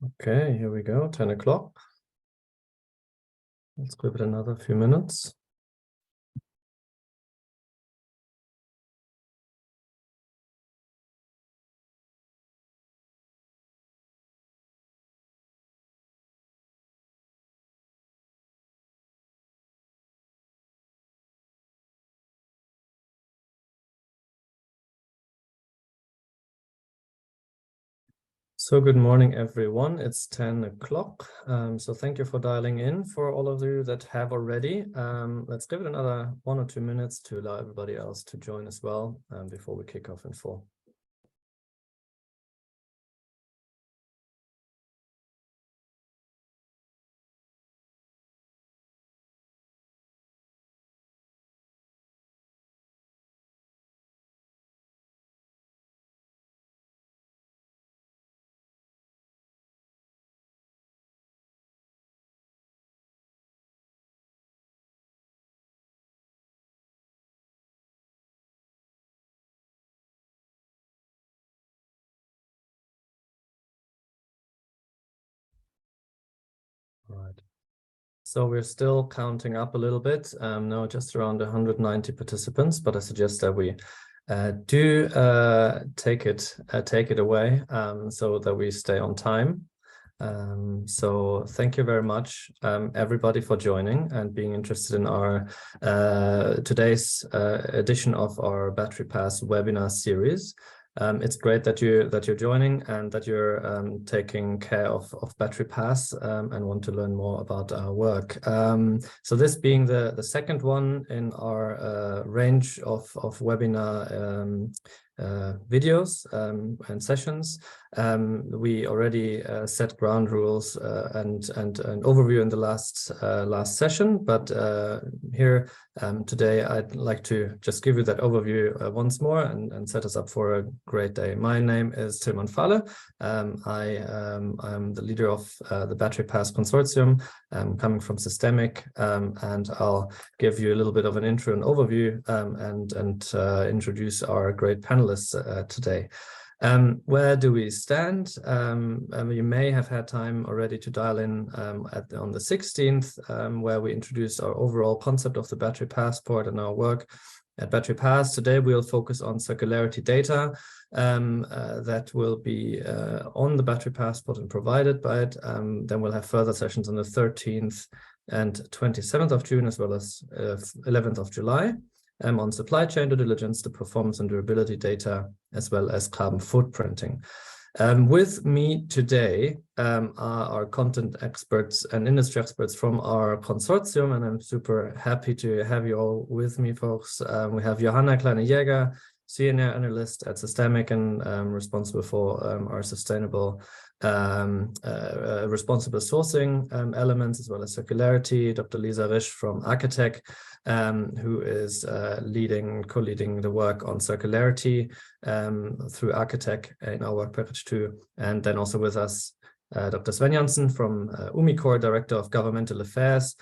Okay, here we go, 10 o'clock. Let's give it another few minutes. So good morning, everyone. It's 10 o'clock. So thank you for dialing in. For all of you that have already, let's give it another 1 or 2 minutes to allow everybody else to join as well before we kick off in full. Right. So we're still counting up a little bit. Now just around 190 participants, but I suggest that we do take it away so that we stay on time. So thank you very much, everybody, for joining and being interested in our today's edition of our Battery Pass webinar series. It's great that you're joining and that you're taking care of Battery Pass and want to learn more about our work. So this being the second one in our range of webinar videos and sessions. We already set ground rules and an overview in the last session, but here today I'd like to just give you that overview once more and set us up for a great day. My name is Tilman Fahle. I'm the leader of the Battery Pass Consortium, coming from Systemic, and I'll give you a little bit of an intro and overview and introduce our great panelists today. Where do we stand? You may have had time already to dial in on the 16th, where we introduced our overall concept of the battery passport and our work at Battery Pass. Today we'll focus on circularity data that will be on the battery passport and provided by it. Then we'll have further sessions on the 13th and 27th of June, as well as 11th of July. On supply chain due diligence, the performance and durability data, as well as carbon footprinting. With me today are our content experts and industry experts from our consortium, and I'm super happy to have you all with me, folks. We have Johanna Kleine-Jäger, senior analyst at Systemic and responsible for our sustainable responsible sourcing elements, as well as circularity. Dr. Lisa Risch from Architect, who is co-leading the work on circularity through Architect in our work package 2. And then also with us, Dr. Sven Janssen from Umicore, Director of Governmental Affairs,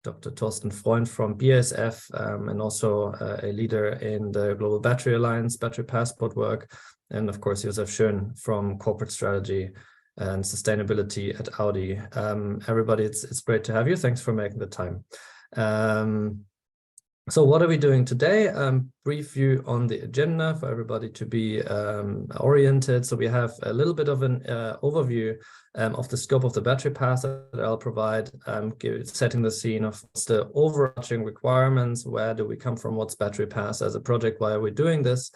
Dr. Thorsten Freund from BASF, and also a leader in the Global Battery Alliance Battery Passport work, and of course Josef Schön from Corporate Strategy and Sustainability at Audi. Everybody, it's great to have you. Thanks for making the time. So what are we doing today? Brief view on the agenda for everybody to be oriented. So we have a little bit of an overview of the scope of the battery pass that I'll provide, setting the scene of what's the overarching requirements, where do we come from, what's battery pass as a project, why are we doing this,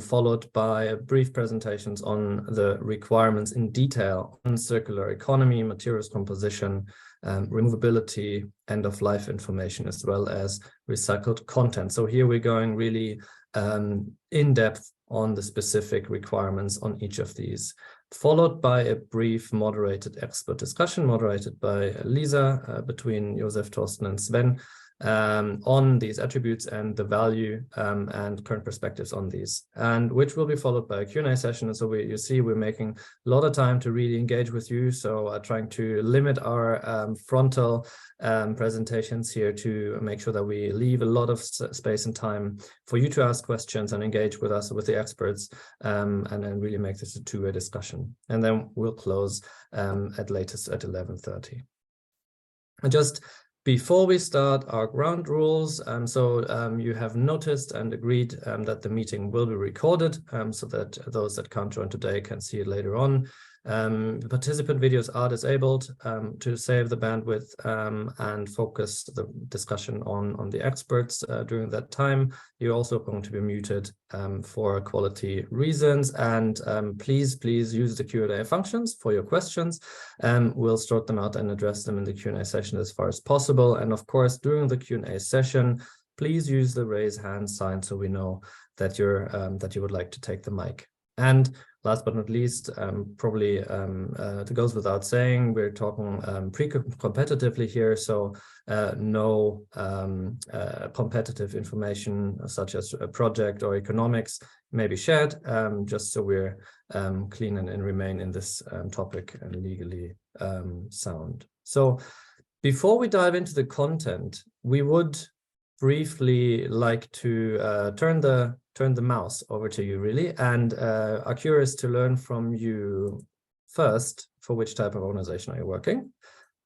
followed by brief presentations on the requirements in detail on circular economy, materials composition, removability, end-of-life information, as well as recycled content. So here we're going really in depth on the specific requirements on each of these, followed by a brief moderated expert discussion moderated by Lisa between Josef, Thorsten, and Sven, on these attributes and the value and current perspectives on these, and which will be followed by a Q&A session. And so you see we're making a lot of time to really engage with you. So trying to limit our frontal presentations here to make sure that we leave a lot of space and time for you to ask questions and engage with us, with the experts, and then really make this a two-way discussion. And then we'll close at latest at 11:30. And just before we start, our ground rules. You have noticed and agreed that the meeting will be recorded so that those that can't join today can see it later on. The participant videos are disabled to save the bandwidth and focus the discussion on the experts during that time. You're also going to be muted for quality reasons. And please use the Q&A functions for your questions. We'll sort them out and address them in the Q&A session as far as possible. And of course, during the Q&A session, please use the raise hand sign so we know that you would like to take the mic. And last but not least, probably it goes without saying, we're talking pre-competitively here, so no competitive information such as a project or economics may be shared, just so we're clean and remain in this topic and legally sound. So before we dive into the content, we would briefly like to turn the mouse over to you, really, and are curious to learn from you first, for which type of organization are you working?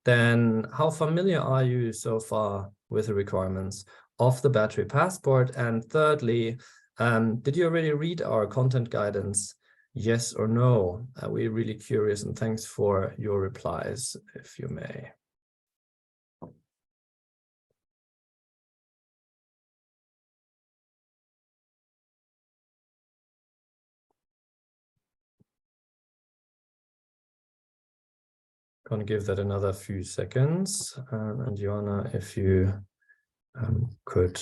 Then how familiar are you so far with the requirements of the battery passport? And thirdly, did you already read our content guidance? Yes or no? We're really curious, and thanks for your replies, if you may. Going to give that another few seconds. And Joanna, if you could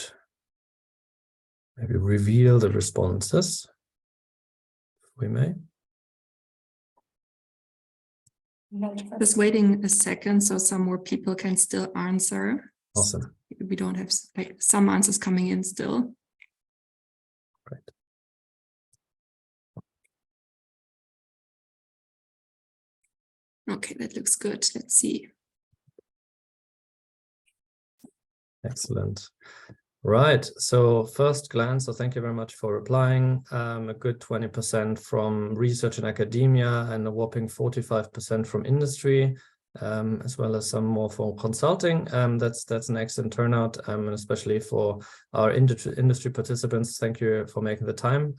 maybe reveal the responses, if we may. Just waiting a second so some more people can still answer. Awesome. We don't have like some answers coming in still. Great. Okay, that looks good. Let's see. Excellent. Right. So first glance, so thank you very much for replying. A good 20% from research and academia and a whopping 45% from industry, as well as some more from consulting. That's an excellent turnout, and especially for our industry participants. Thank you for making the time.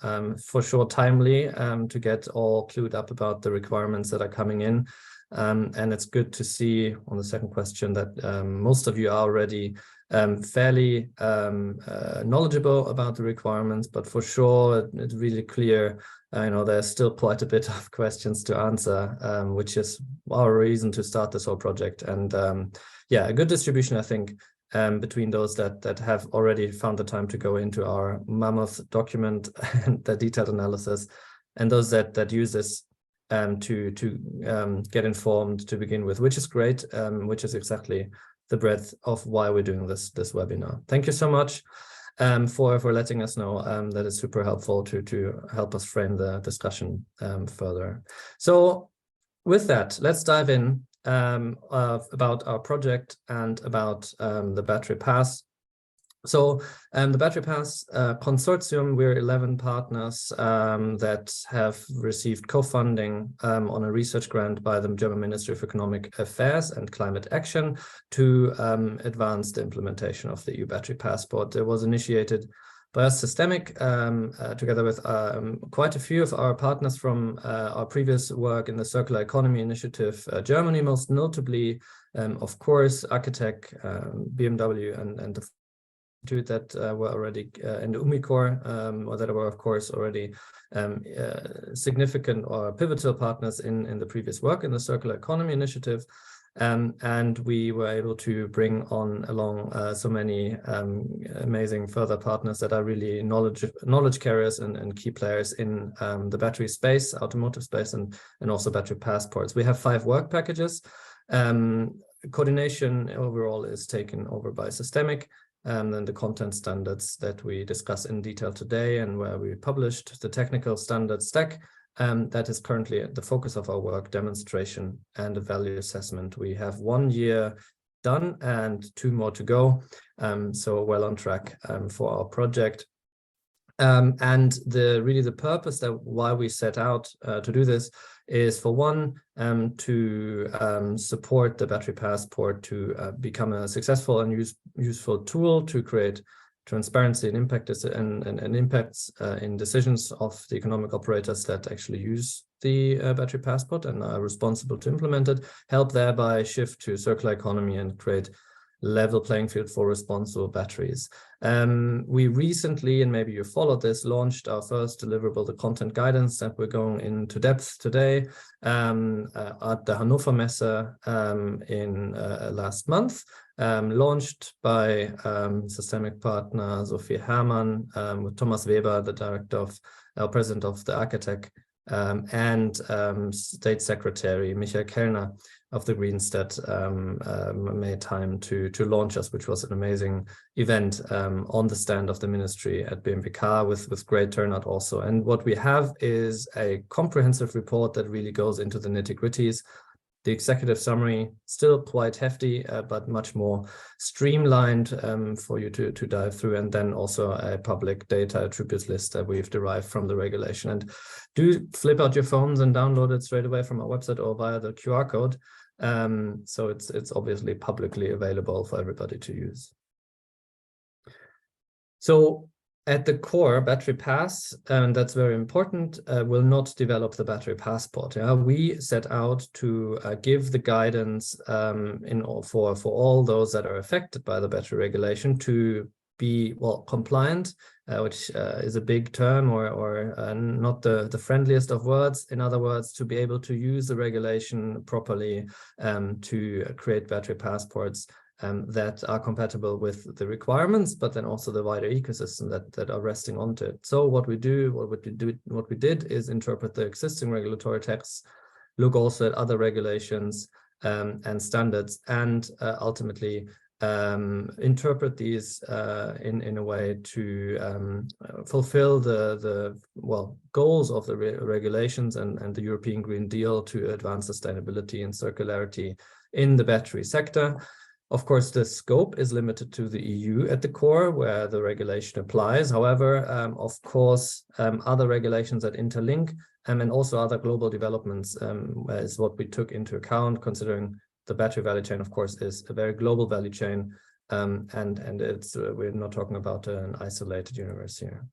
For sure, timely to get all clued up about the requirements that are coming in. And it's good to see on the second question that most of you are already fairly knowledgeable about the requirements, but for sure it's really clear, there's still quite a bit of questions to answer, which is our reason to start this whole project. And yeah, a good distribution, I think, between those that have already found the time to go into our mammoth document and the detailed analysis, and those that use this to get informed to begin with, which is great, which is exactly the breadth of why we're doing this webinar. Thank you so much for letting us know. That is super helpful to help us frame the discussion further. So with that, let's dive in about our project and about the Battery Pass. So the Battery Pass consortium, we're 11 partners that have received co-funding on a research grant by the German Ministry of Economic Affairs and Climate Action to advance the implementation of the EU Battery Passport. It was initiated by us Systemic, together with quite a few of our partners from our previous work in the Circular Economy Initiative, Germany, most notably, of course, Architect, BMW, and the that were already in the Umicore, or that were, of course, already significant or pivotal partners in the previous work in the Circular Economy Initiative. And we were able to bring along so many amazing further partners that are really knowledge carriers and key players in the battery space, automotive space, and also battery passports. We have 5 work packages. coordination overall is taken over by Systemic, and then the content standards that we discuss in detail today and where we published the technical standard stack, that is currently the focus of our work, demonstration and a value assessment. We have 1 year done and 2 more to go, so well on track for our project. And really the purpose that why we set out to do this is, for one, to support the battery passport to become a successful and useful tool to create transparency and impacts in decisions of the economic operators that actually use the battery passport and are responsible to implement it, help thereby shift to circular economy and create level playing field for responsible batteries. We recently, and maybe you followed this, launched our first deliverable, the content guidance that we're going into depth today at the Hannover Messe in last month, launched by Systemic partner Sophie Herrmann, with Thomas Weber, the president of the Architect, and State Secretary Michael Kellner of the Greens that made time to launch us, which was an amazing event on the stand of the ministry at BMWK with great turnout also. And what we have is a comprehensive report that really goes into the nitty-gritties. The executive summary, still quite hefty, but much more streamlined for you to dive through, and then also a public data attributes list that we've derived from the regulation. And do flip out your phones and download it straight away from our website or via the QR code. So it's obviously publicly available for everybody to use. So at the core, Battery Pass, and that's very important, will not develop the battery passport. We set out to give the guidance for all those that are affected by the battery regulation to be, well, compliant, which is a big term or not the friendliest of words. In other words, to be able to use the regulation properly to create battery passports that are compatible with the requirements, but then also the wider ecosystem that are resting onto it. So what we did is interpret the existing regulatory texts, look also at other regulations and standards, and ultimately interpret these in a way to fulfill the goals of the regulations and the European Green Deal to advance sustainability and circularity in the battery sector. Of course, the scope is limited to the EU at the core, where the regulation applies. However, of course, other regulations that interlink and also other global developments is what we took into account, considering the battery value chain, of course, is a very global value chain, and it's we're not talking about an isolated universe here.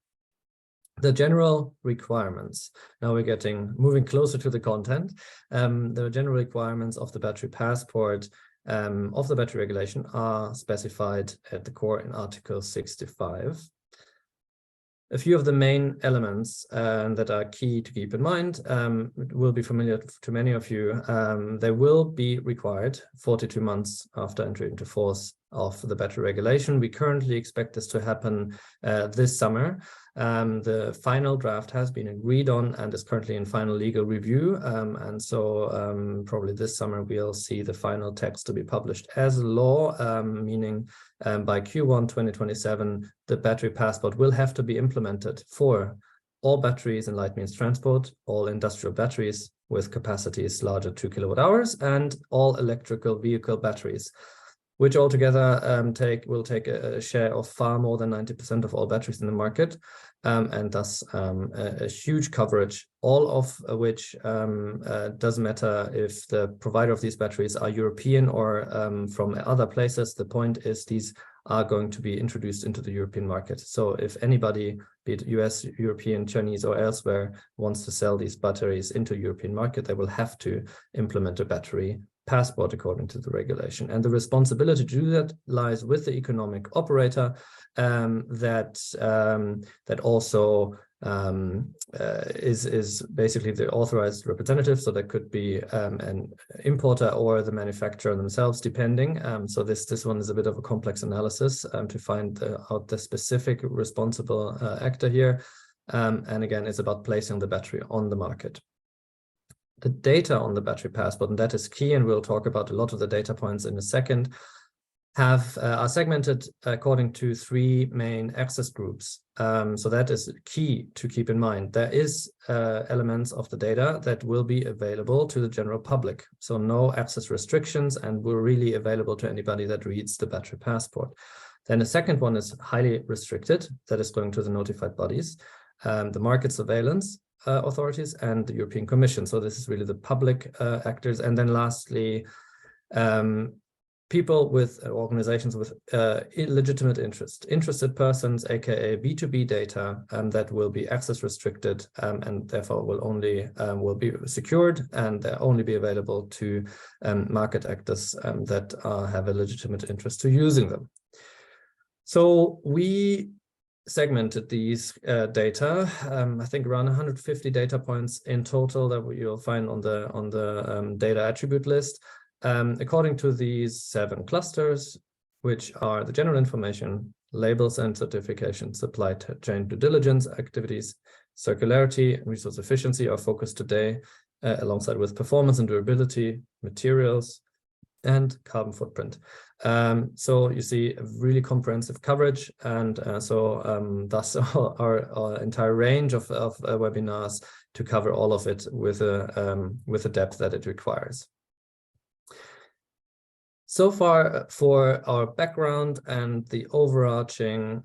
The general requirements. Now we're moving closer to the content. The general requirements of the battery passport of the battery regulation are specified at the core in Article 65. A few of the main elements that are key to keep in mind will be familiar to many of you. They will be required 42 months after entry into force of the battery regulation. We currently expect this to happen this summer. The final draft has been agreed on and is currently in final legal review. And so probably this summer we'll see the final text to be published as law, meaning by Q1 2027, the battery passport will have to be implemented for all batteries in light means transport, all industrial batteries with capacities larger 2 kWh, and all electrical vehicle batteries, which altogether will take a share of far more than 90% of all batteries in the market, and thus a huge coverage, all of which doesn't matter if the provider of these batteries are European or from other places. The point is these are going to be introduced into the European market. So if anybody, be it US, European, Chinese, or elsewhere, wants to sell these batteries into European market, they will have to implement a battery passport according to the regulation. And the responsibility to do that lies with the economic operator that also is basically the authorized representative. So that could be an importer or the manufacturer themselves, depending. So this one is a bit of a complex analysis to find out the specific responsible actor here. And again, it's about placing the battery on the market. the data on the battery passport, and that is key, and we'll talk about a lot of the data points in a second, are segmented according to 3 main access groups. So that is key to keep in mind. There is elements of the data that will be available to the general public. So no access restrictions, and will really available to anybody that reads the battery passport. Then the second one is highly restricted, that is going to the notified bodies, the market surveillance authorities, and the European Commission. So this is really the public actors. And then lastly, people with organizations with illegitimate interested persons, aka B2B data, that will be access restricted, and therefore will be secured, and only be available to market actors that have a legitimate interest to using them. So we segmented these data, I think around 150 data points in total that you'll find on the data attribute list, according to these 7 clusters, which are the general information, labels and certification, supply chain due diligence activities, circularity, and resource efficiency are focused today, alongside with performance and durability, materials, and carbon footprint. So you see a really comprehensive coverage, and thus our entire range of webinars to cover all of it with the depth that it requires. So far for our background and the overarching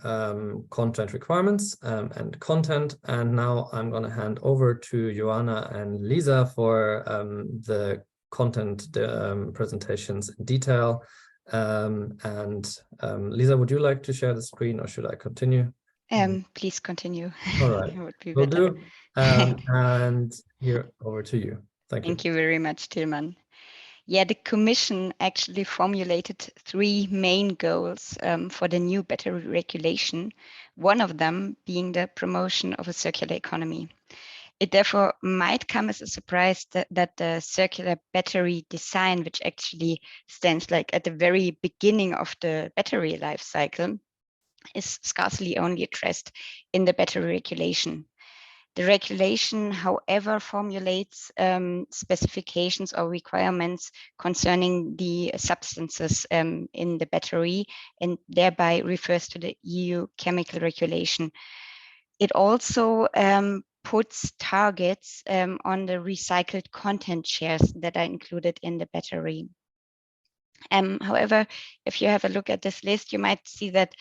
content requirements and content, and now I'm going to hand over to Joanna and Lisa for the content presentations in detail. Lisa, would you like to share the screen, or should I continue? Please continue. All right, It would be will better. do. And here, over to you. Thank you. Thank you very much, Tilman. Yeah, the Commission actually formulated 3 main goals for the new battery regulation, one of them being the promotion of a circular economy. It therefore might come as a surprise that the circular battery design, which actually stands like at the very beginning of the battery life cycle, is scarcely only addressed in the battery regulation. The regulation, however, formulates specifications or requirements concerning the substances in the battery, and thereby refers to the EU chemical regulation. It also puts targets on the recycled content shares that are included in the battery. However, if you have a look at this list, you might see that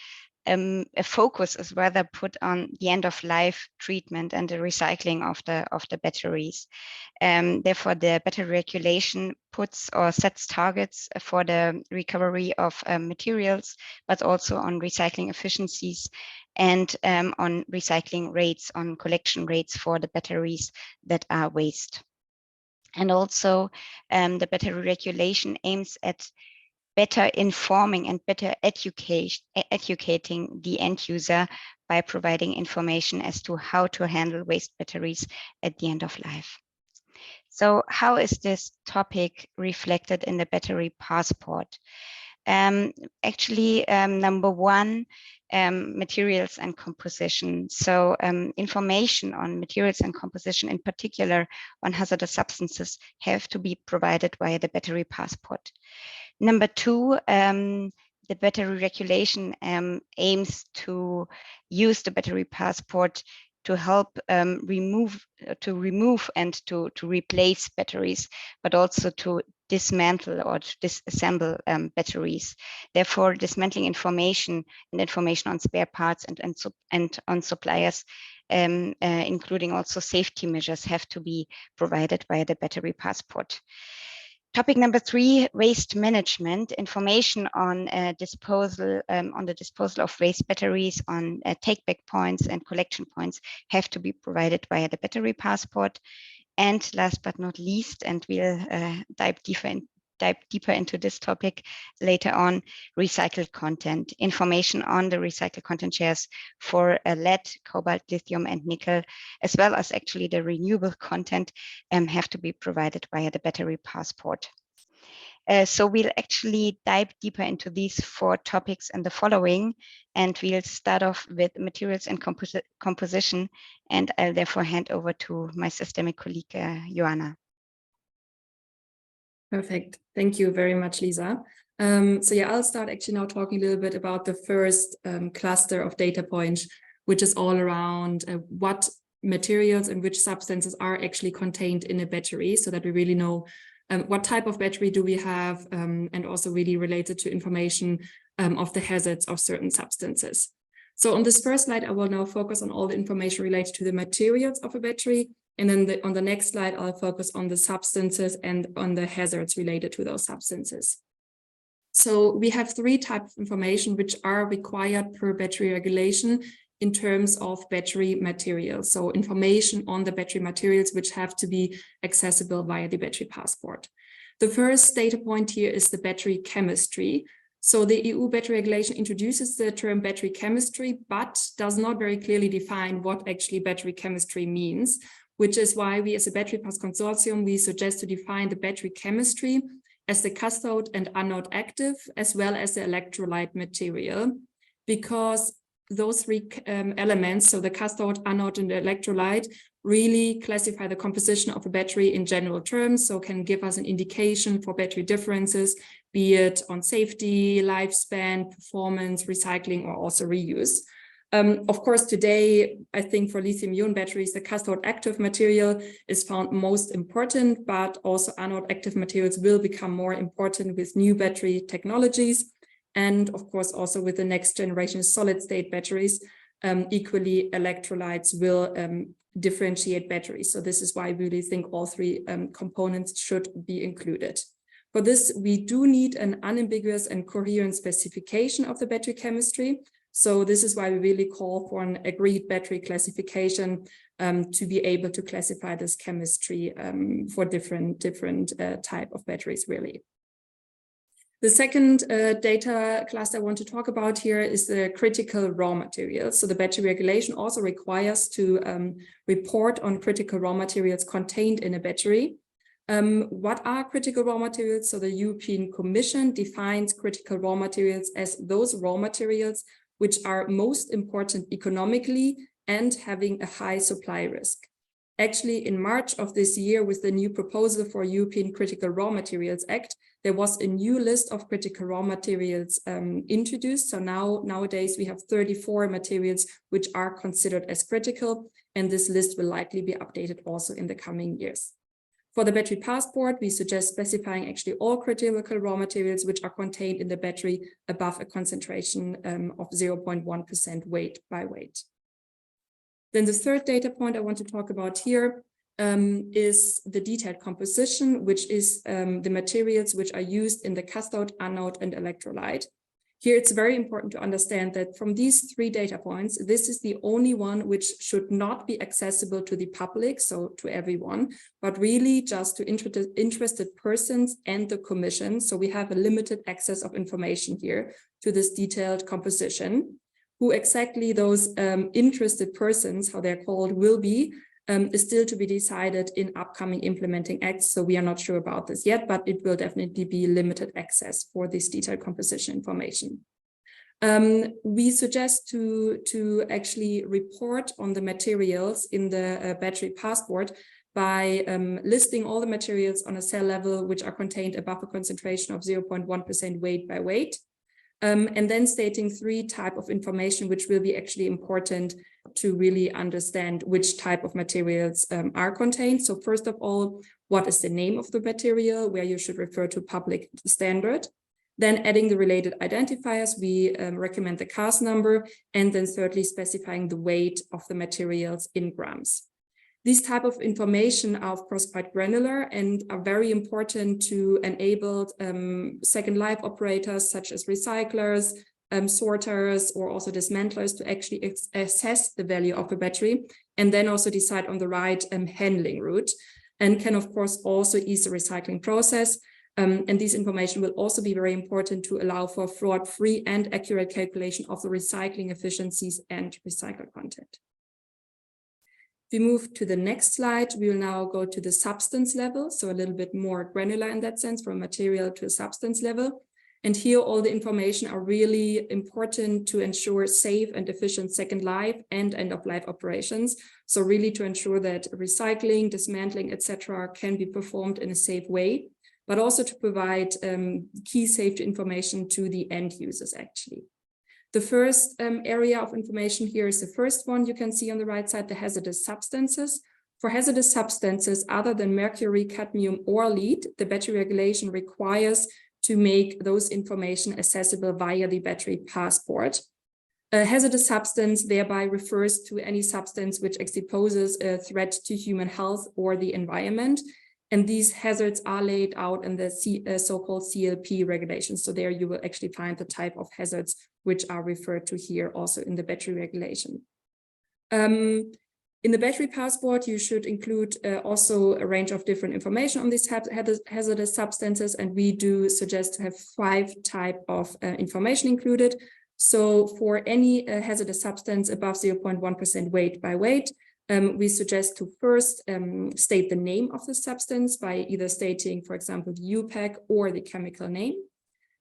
a focus is rather put on the end of life treatment and the recycling of the batteries. Therefore, the battery regulation puts or sets targets for the recovery of materials, but also on recycling efficiencies and on recycling rates, on collection rates for the batteries that are waste. And also the battery regulation aims at better informing and better educating the end user by providing information as to how to handle waste batteries at the end of life. So how is this topic reflected in the battery passport? Actually, number 1, materials and composition. So information on materials and composition, in particular on hazardous substances, have to be provided via the battery passport. Number 2, the battery regulation aims to use the battery passport to help remove and to replace batteries, but also to dismantle or to disassemble batteries. Therefore, dismantling information and information on spare parts and on suppliers, including also safety measures, have to be provided via the battery passport. Topic number 3, waste management. Information on disposal, on the disposal of waste batteries, on take-back points and collection points have to be provided via the battery passport. And last but not least, and we'll dive deeper into this topic later on, recycled content. Information on the recycled content shares for lead, cobalt, lithium, and nickel, as well as actually the renewable content, have to be provided via the battery passport. So we'll actually dive deeper into these 4 topics in the following, and we'll start off with materials and composition, and I'll therefore hand over to my systemic colleague, Joanna. Perfect. Thank you very much, Lisa. So yeah, I'll start actually now talking a little bit about the first cluster of data points, which is all around what materials and which substances are actually contained in a battery, so that we really know what type of battery do we have, and also really related to information of the hazards of certain substances. So on this first slide, I will now focus on all the information related to the materials of a battery. And then on the next slide, I'll focus on the substances and on the hazards related to those substances. So we have three types of information which are required per battery regulation in terms of battery materials. So information on the battery materials which have to be accessible via the battery passport. The first data point here is the battery chemistry. So the EU battery regulation introduces the term battery chemistry, but does not very clearly define what actually battery chemistry means, which is why we as a Battery Pass Consortium, we suggest to define the battery chemistry as the cathode and anode active, as well as the electrolyte material, because those three elements, so the cathode, anode, and the electrolyte, really classify the composition of a battery in general terms, so can give us an indication for battery differences, be it on safety, lifespan, performance, recycling, or also reuse. Of course, today, I think for lithium-ion batteries, the cathode active material is found most important, but also anode active materials will become more important with new battery technologies. And of course, also with the next generation solid state batteries, equally electrolytes will differentiate batteries. So this is why we really think all three components should be included. For this, we do need an unambiguous and coherent specification of the battery chemistry. So this is why we really call for an agreed battery classification to be able to classify this chemistry for different type of batteries, really. The second data cluster I want to talk about here is the critical raw materials. So the battery regulation also requires to report on critical raw materials contained in a battery. What are critical raw materials? So the European Commission defines critical raw materials as those raw materials which are most important economically and having a high supply risk. Actually, in March of this year, with the new proposal for European Critical Raw Materials Act, there was a new list of critical raw materials introduced. So nowadays we have 34 materials which are considered as critical, and this list will likely be updated also in the coming years. For the battery passport, we suggest specifying actually all critical raw materials which are contained in the battery above a concentration of 0.1% weight by weight. Then the third data point I want to talk about here is the detailed composition, which is the materials which are used in the cathode, anode, and electrolyte. Here, it's very important to understand that from these three data points, this is the only one which should not be accessible to the public, so to everyone, but really just to interested persons and the Commission. So we have a limited access of information here to this detailed composition. Who exactly those interested persons, how they're called, will be, is still to be decided in upcoming implementing acts. So we are not sure about this yet, but it will definitely be limited access for this detailed composition information. We suggest to actually report on the materials in the battery passport by listing all the materials on a cell level which are contained above a concentration of 0.1% weight by weight. And then stating three types of information which will be actually important to really understand which type of materials are contained. So first of all, what is the name of the material, where you should refer to public standard. Then adding the related identifiers, we recommend the CAS number, and then thirdly specifying the weight of the materials in grams. These type of information are of course quite granular and are very important to enable second life operators such as recyclers, sorters, or also dismantlers to actually assess the value of a battery and then also decide on the right handling route, and can of course also ease the recycling process. And this information will also be very important to allow for fraud-free and accurate calculation of the recycling efficiencies and recycled content. If we move to the next slide, we will now go to the substance level, so a little bit more granular in that sense, from material to a substance level. And here all the information are really important to ensure safe and efficient second life and end-of-life operations. So really to ensure that recycling, dismantling, etc. can be performed in a safe way. but also to provide key safety information to the end users actually. The first area of information here is the first one you can see on the right side, the hazardous substances. For hazardous substances other than mercury, cadmium, or lead, the battery regulation requires to make those information accessible via the battery passport. A hazardous substance thereby refers to any substance which actually poses a threat to human health or the environment. And these hazards are laid out in the so-called CLP regulations. So there you will actually find the type of hazards which are referred to here also in the battery regulation. In the battery passport, you should include also a range of different information on these hazardous substances. And we do suggest to have 5 types of information included. So for any hazardous substance above 0.1% weight by weight, we suggest to first state the name of the substance by either stating, for example, the UPAC or the chemical name.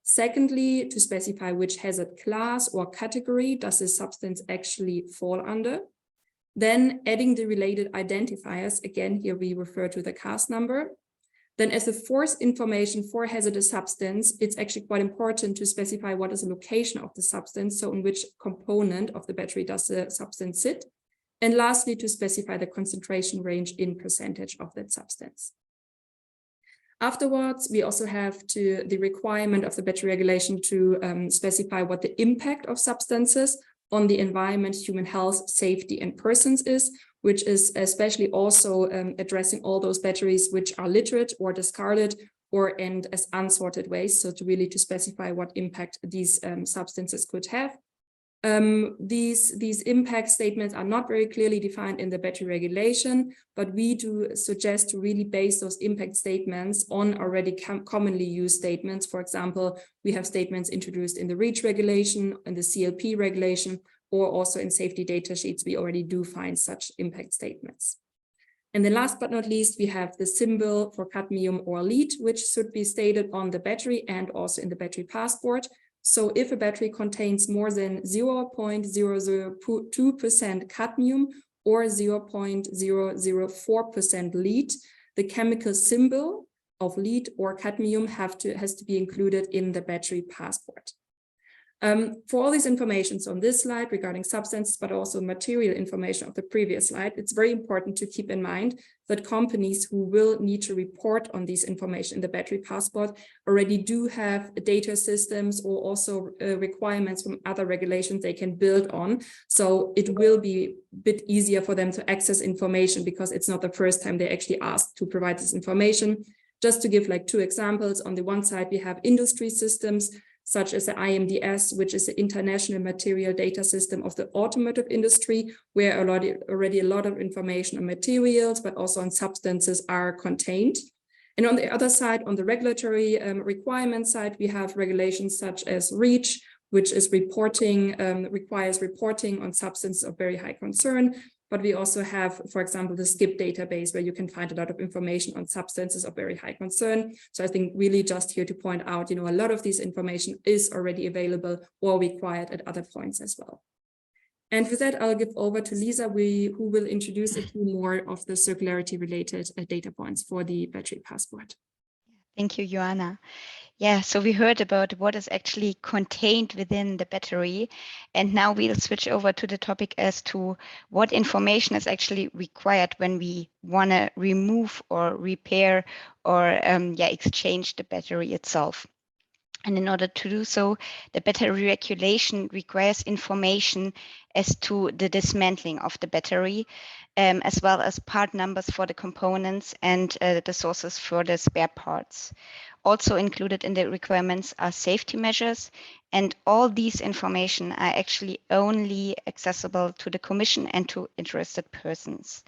Secondly, to specify which hazard class or category does the substance actually fall under. Then adding the related identifiers, again, here we refer to the CAS number. Then as the fourth information for hazardous substance, it's actually quite important to specify what is the location of the substance, so in which component of the battery does the substance sit. And lastly, to specify the concentration range in percentage of that substance. Afterwards, we also have the requirement of the battery regulation to specify what the impact of substances on the environment, human health, safety, and persons is, which is especially also addressing all those batteries which are littered or discarded or end as unsorted waste. So to specify what impact these substances could have. These impact statements are not very clearly defined in the battery regulation, but we do suggest to really base those impact statements on already commonly used statements. For example, we have statements introduced in the REACH regulation and the CLP regulation, or also in safety data sheets, we already do find such impact statements. And then last but not least, we have the symbol for cadmium or lead, which should be stated on the battery and also in the battery passport. So if a battery contains more than 0.002% cadmium or 0.004% lead, the chemical symbol of lead or cadmium has to be included in the battery passport. For all these informations on this slide regarding substances, but also material information of the previous slide, it's very important to keep in mind that companies who will need to report on these information in the battery passport already do have data systems or also requirements from other regulations they can build on. So it will be a bit easier for them to access information because it's not the first time they actually asked to provide this information. Just to give like 2 examples, on the one side, we have industry systems, such as the IMDS, which is the International Material Data System of the automotive industry, where already a lot of information on materials, but also on substances are contained. And on the other side, on the regulatory requirement side, we have regulations such as REACH, which is requires reporting on substances of very high concern. But we also have, for example, the SCIP database, where you can find a lot of information on substances of very high concern. So I think really just here to point out, a lot of this information is already available or required at other points as well. And with that, I'll give over to Lisa, who will introduce a few more of the circularity related data points for the battery passport. Thank you, Joanna. Yeah, so we heard about what is actually contained within the battery, and now we'll switch over to the topic as to what information is actually required when we want to remove or repair or exchange the battery itself. And in order to do so, the battery regulation requires information as to the dismantling of the battery, as well as part numbers for the components and the sources for the spare parts. Also included in the requirements are safety measures, and all these information are actually only accessible to the Commission and to interested persons.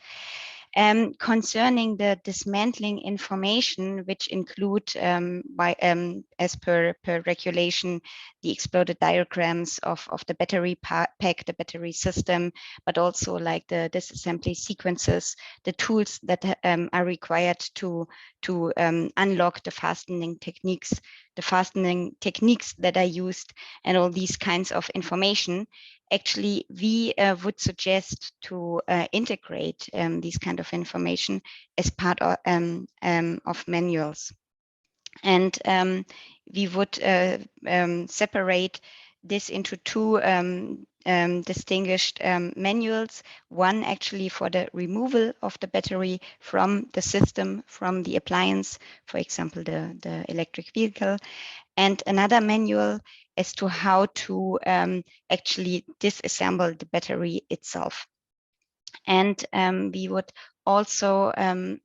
Concerning the dismantling information, which include as per regulation, the exploded diagrams of the battery pack, the battery system, but also like the disassembly sequences, the tools that are required to unlock the fastening techniques that are used, and all these kinds of information. Actually, we would suggest to integrate these kind of information as part of manuals. And we would separate this into two distinguished manuals. One actually for the removal of the battery from the system, from the appliance, for example, the electric vehicle, and another manual as to how to actually disassemble the battery itself. And we would also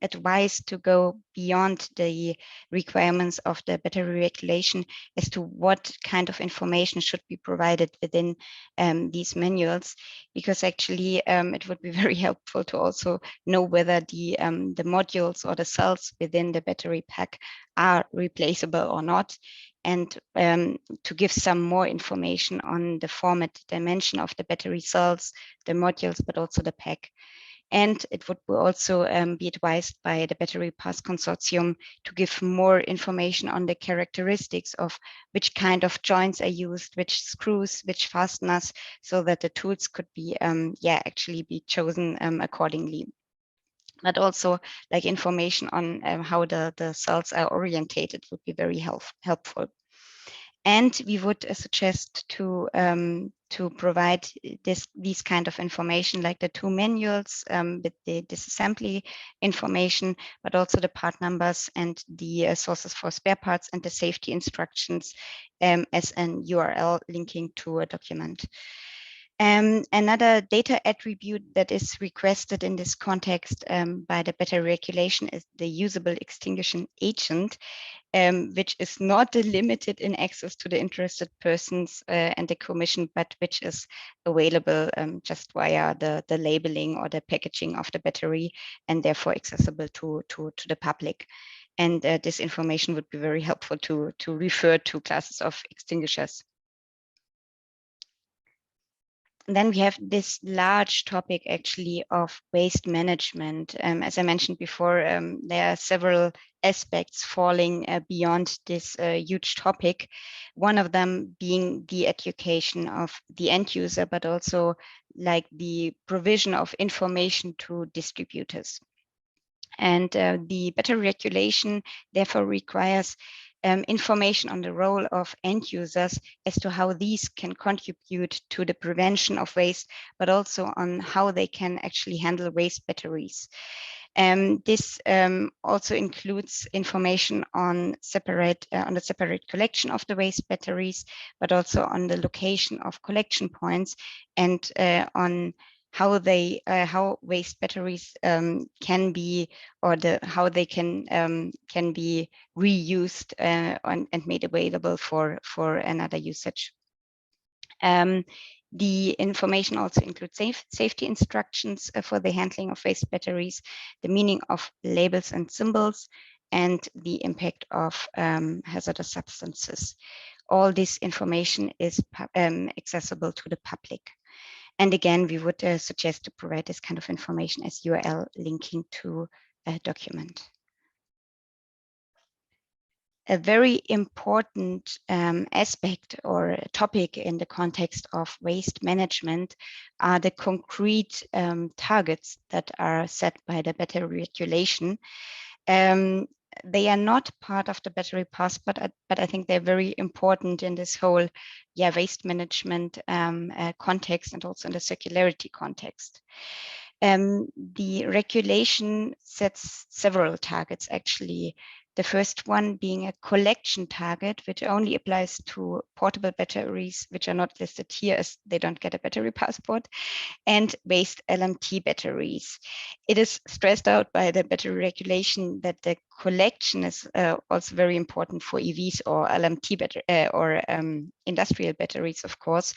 advise to go beyond the requirements of the battery regulation as to what kind of information should be provided within these manuals, because actually it would be very helpful to also know whether the modules or the cells within the battery pack are replaceable or not, and to give some more information on the format dimension of the battery cells, the modules, but also the pack. And it would also be advised by the Battery Pass Consortium to give more information on the characteristics of which kind of joints are used, which screws, which fasteners, so that the tools could be, actually be chosen accordingly. But also like information on how the cells are orientated would be very helpful. And we would suggest to provide these kind of information, like the two manuals with the disassembly information, but also the part numbers and the sources for spare parts and the safety instructions as an URL linking to a document. Another data attribute that is requested in this context by the battery regulation is the usable extinguishing agent, which is not limited in access to the interested persons and the commission, but which is available just via the labeling or the packaging of the battery, and therefore accessible to the public. And this information would be very helpful to refer to classes of extinguishers. Then we have this large topic actually of waste management. As I mentioned before, there are several aspects falling beyond this huge topic. One of them being the education of the end user, but also like the provision of information to distributors. And the battery regulation therefore requires information on the role of end users as to how these can contribute to the prevention of waste, but also on how they can actually handle waste batteries. This also includes information on the separate collection of the waste batteries, but also on the location of collection points and on how waste batteries can be, or how they can be reused and made available for another usage. The information also includes safety instructions for the handling of waste batteries, the meaning of labels and symbols, and the impact of hazardous substances. All this information is accessible to the public. And again, we would suggest to provide this kind of information as URL linking to a document. A very important aspect or topic in the context of waste management are the concrete targets that are set by the battery regulation. They are not part of the battery pass, but I think they're very important in this whole waste management context, and also in the circularity context. The regulation sets several targets actually. The first one being a collection target, which only applies to portable batteries, which are not listed here as they don't get a battery passport, and waste LMT batteries. It is stressed out by the battery regulation that the collection is also very important for EVs or LMT or industrial batteries, of course,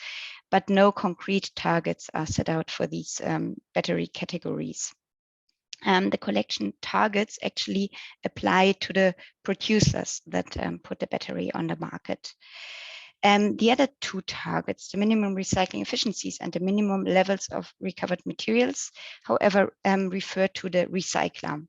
but no concrete targets are set out for these battery categories. The collection targets actually apply to the producers that put the battery on the market. The other two targets, the minimum recycling efficiencies and the minimum levels of recovered materials, however, refer to the recycler.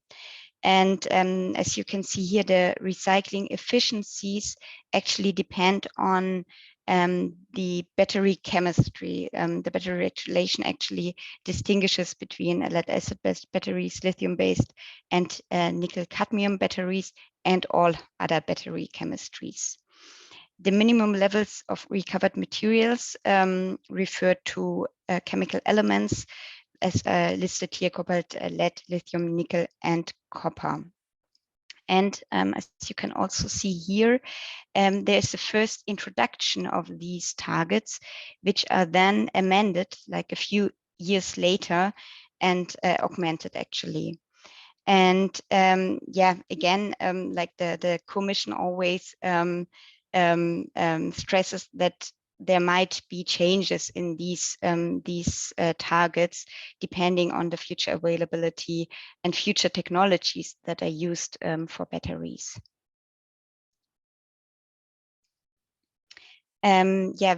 And as you can see here, the recycling efficiencies actually depend on the battery chemistry. The battery regulation actually distinguishes between lead-acid-based batteries, lithium-based, and nickel-cadmium batteries, and all other battery chemistries. The minimum levels of recovered materials refer to chemical elements as listed here: cobalt, lead, lithium, nickel, and copper. And as you can also see here, there's the first introduction of these targets, which are then amended like a few years later and augmented actually. And yeah, again, like the Commission always stresses that there might be changes in these targets depending on the future availability and future technologies that are used for batteries. Yeah,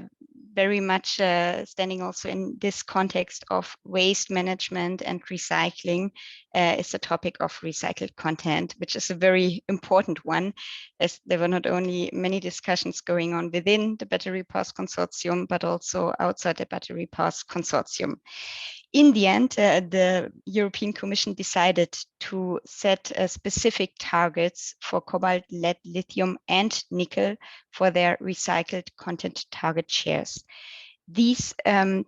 very much standing also in this context of waste management and recycling is the topic of recycled content, which is a very important one, as there were not only many discussions going on within the Battery Pass Consortium, but also outside the Battery Pass Consortium. In the end, the European Commission decided to set specific targets for cobalt, lead, lithium, and nickel for their recycled content target shares. These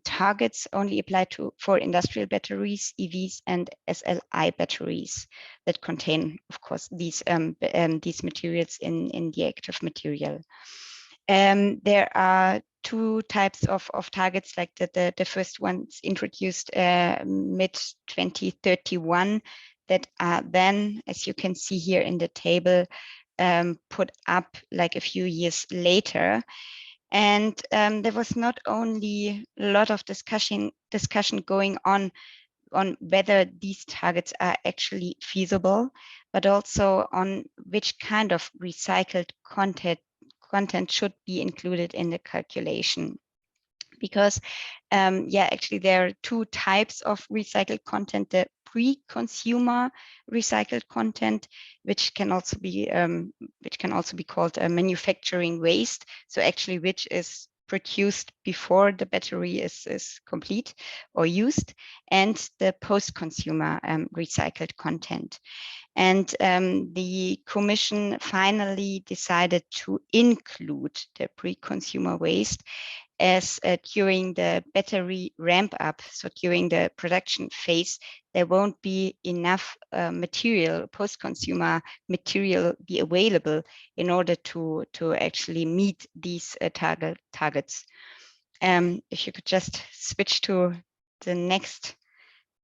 targets only apply for industrial batteries, EVs, and SLI batteries that contain, of course, these materials in the active material. There are two types of targets, like the first ones introduced mid-2031 that are then, as you can see here in the table, put up like a few years later. And there was not only a lot of discussion going on whether these targets are actually feasible, but also on which kind of recycled content should be included in the calculation. Because yeah, actually there are two types of recycled content: the pre-consumer recycled content, which can also be called manufacturing waste. So actually, which is produced before the battery is complete or used, and the post-consumer recycled content. And the Commission finally decided to include the pre-consumer waste, as during the battery ramp up, so during the production phase, there won't be enough material, post-consumer material, be available in order to actually meet these targets. If you could just switch to the next.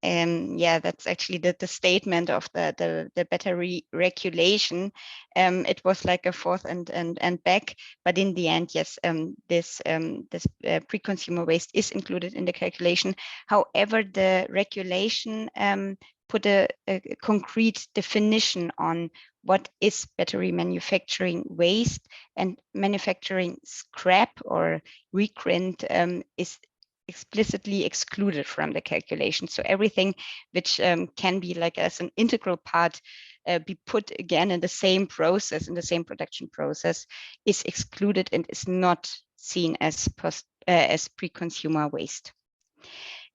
Yeah, that's actually the statement of the battery regulation. It was like a forth and back, but in the end, yes, this pre-consumer waste is included in the calculation. However, the regulation put a concrete definition on what is battery manufacturing waste, and manufacturing scrap or reprint is explicitly excluded from the calculation. So everything which can be like as an integral part be put again in the same process, in the same production process, is excluded and is not seen as pre-consumer waste.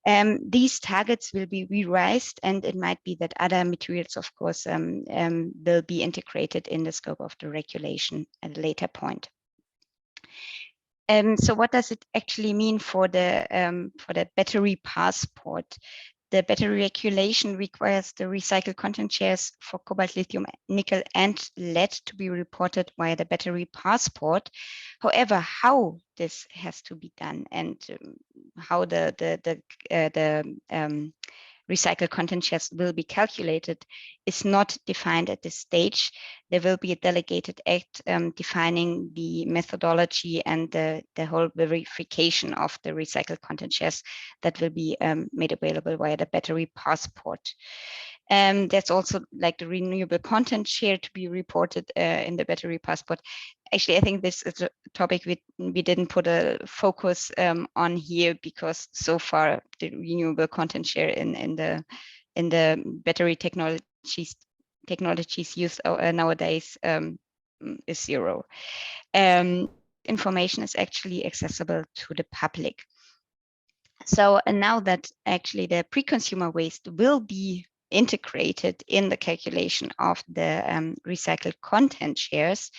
These targets will be revised, and it might be that other materials, of course, will be integrated in the scope of the regulation at a later point. So what does it actually mean for the battery passport? The battery regulation requires the recycled content shares for cobalt, lithium, nickel, and lead to be reported via the battery passport. However, how this has to be done and how the recycled content shares will be calculated is not defined at this stage. There will be a delegated act defining the methodology and the whole verification of the recycled content shares that will be made available via the battery passport. There's also like the renewable content share to be reported in the battery passport. Actually, I think this is a topic we didn't put a focus on here, because so far the renewable content share in the battery technologies used nowadays is zero. information is actually accessible to the public. So, and now that actually the pre-consumer waste will be integrated in the calculation of the recycled content shares,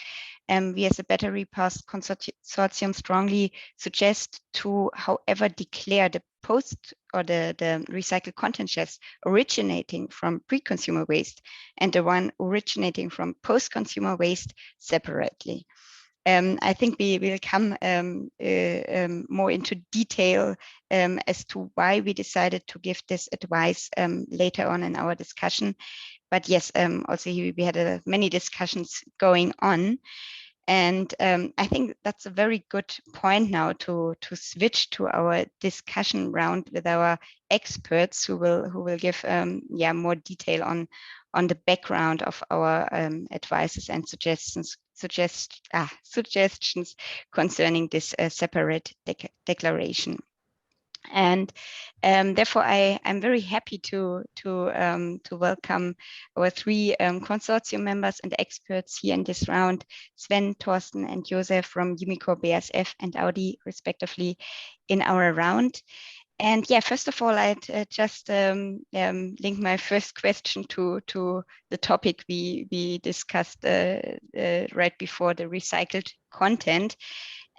we as a Battery Pass Consortium strongly suggest to, however, declare the post or the recycled content shares originating from pre-consumer waste and the one originating from post-consumer waste separately. I think we will come more into detail as to why we decided to give this advice later on in our discussion. But yes, also we had many discussions going on. And I think that's a very good point now to switch to our discussion round with our experts who will give more detail on the background of our advices and suggestions concerning this separate declaration. And therefore, I'm very happy to welcome our three consortium members and experts here in this round: Sven, Thorsten, and Josef from Umicore, BASF, and Audi, respectively, in our round. And yeah, first of all, I'd just link my first question to the topic we discussed right before the recycled content.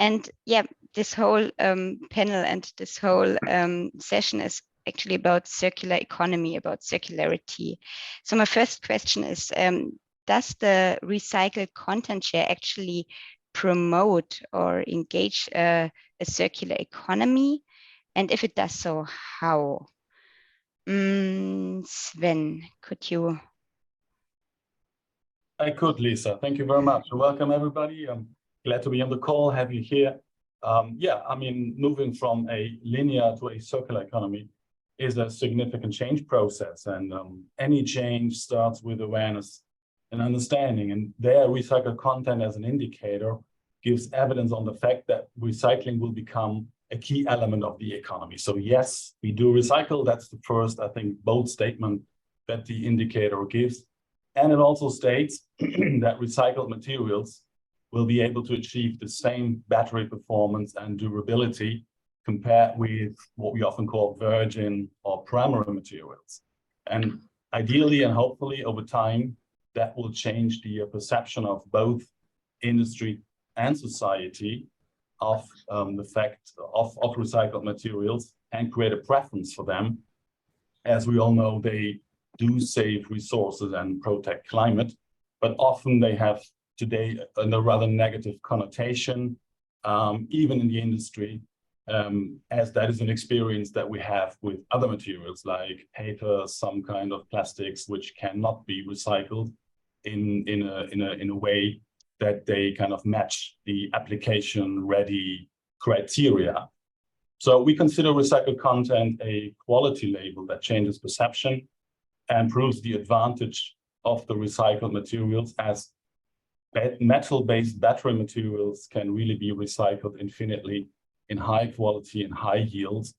And yeah, this whole panel and this whole session is actually about circular economy, about circularity. So my first question is, does the recycled content share actually promote or engage a circular economy? And if it does so, how? Sven, could you? I could, Lisa. Thank you very much. Welcome, everybody. I'm glad to be on the call, have you here. Yeah, I mean, moving from a linear to a circular economy is a significant change process. And any change starts with awareness and understanding. And there, recycled content as an indicator gives evidence on the fact that recycling will become a key element of the economy. So yes, we do recycle. That's the first, I think, bold statement that the indicator gives. And it also states that recycled materials will be able to achieve the same battery performance and durability compared with what we often call virgin or primary materials. And ideally and hopefully over time, that will change the perception of both industry and society of the fact of recycled materials and create a preference for them. As we all know, they do save resources and protect climate, but often they have today a rather negative connotation, even in the industry, as that is an experience that we have with other materials like paper, some kind of plastics, which cannot be recycled in a way that they kind of match the application ready criteria. So we consider recycled content a quality label that changes perception and proves the advantage of the recycled materials, as metal-based battery materials can really be recycled infinitely in high quality and high yields.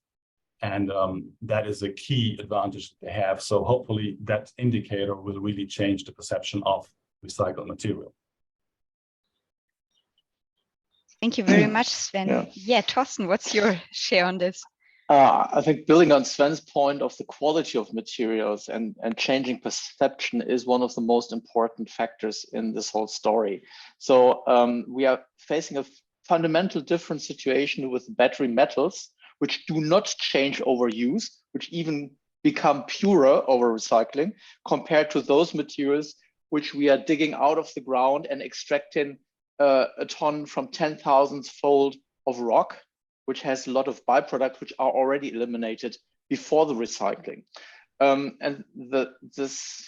And that is a key advantage that they have. So hopefully that indicator will really change the perception of recycled material. Thank you very much, Sven. Yeah, Thorsten, what's your share on this? I think building on Sven's point of the quality of materials and changing perception is one of the most important factors in this whole story. So we are facing a fundamental different situation with battery metals, which do not change over use, which even become purer over recycling, compared to those materials which we are digging out of the ground and extracting a ton from 10,000 fold of rock, which has a lot of byproducts which are already eliminated before the recycling. And this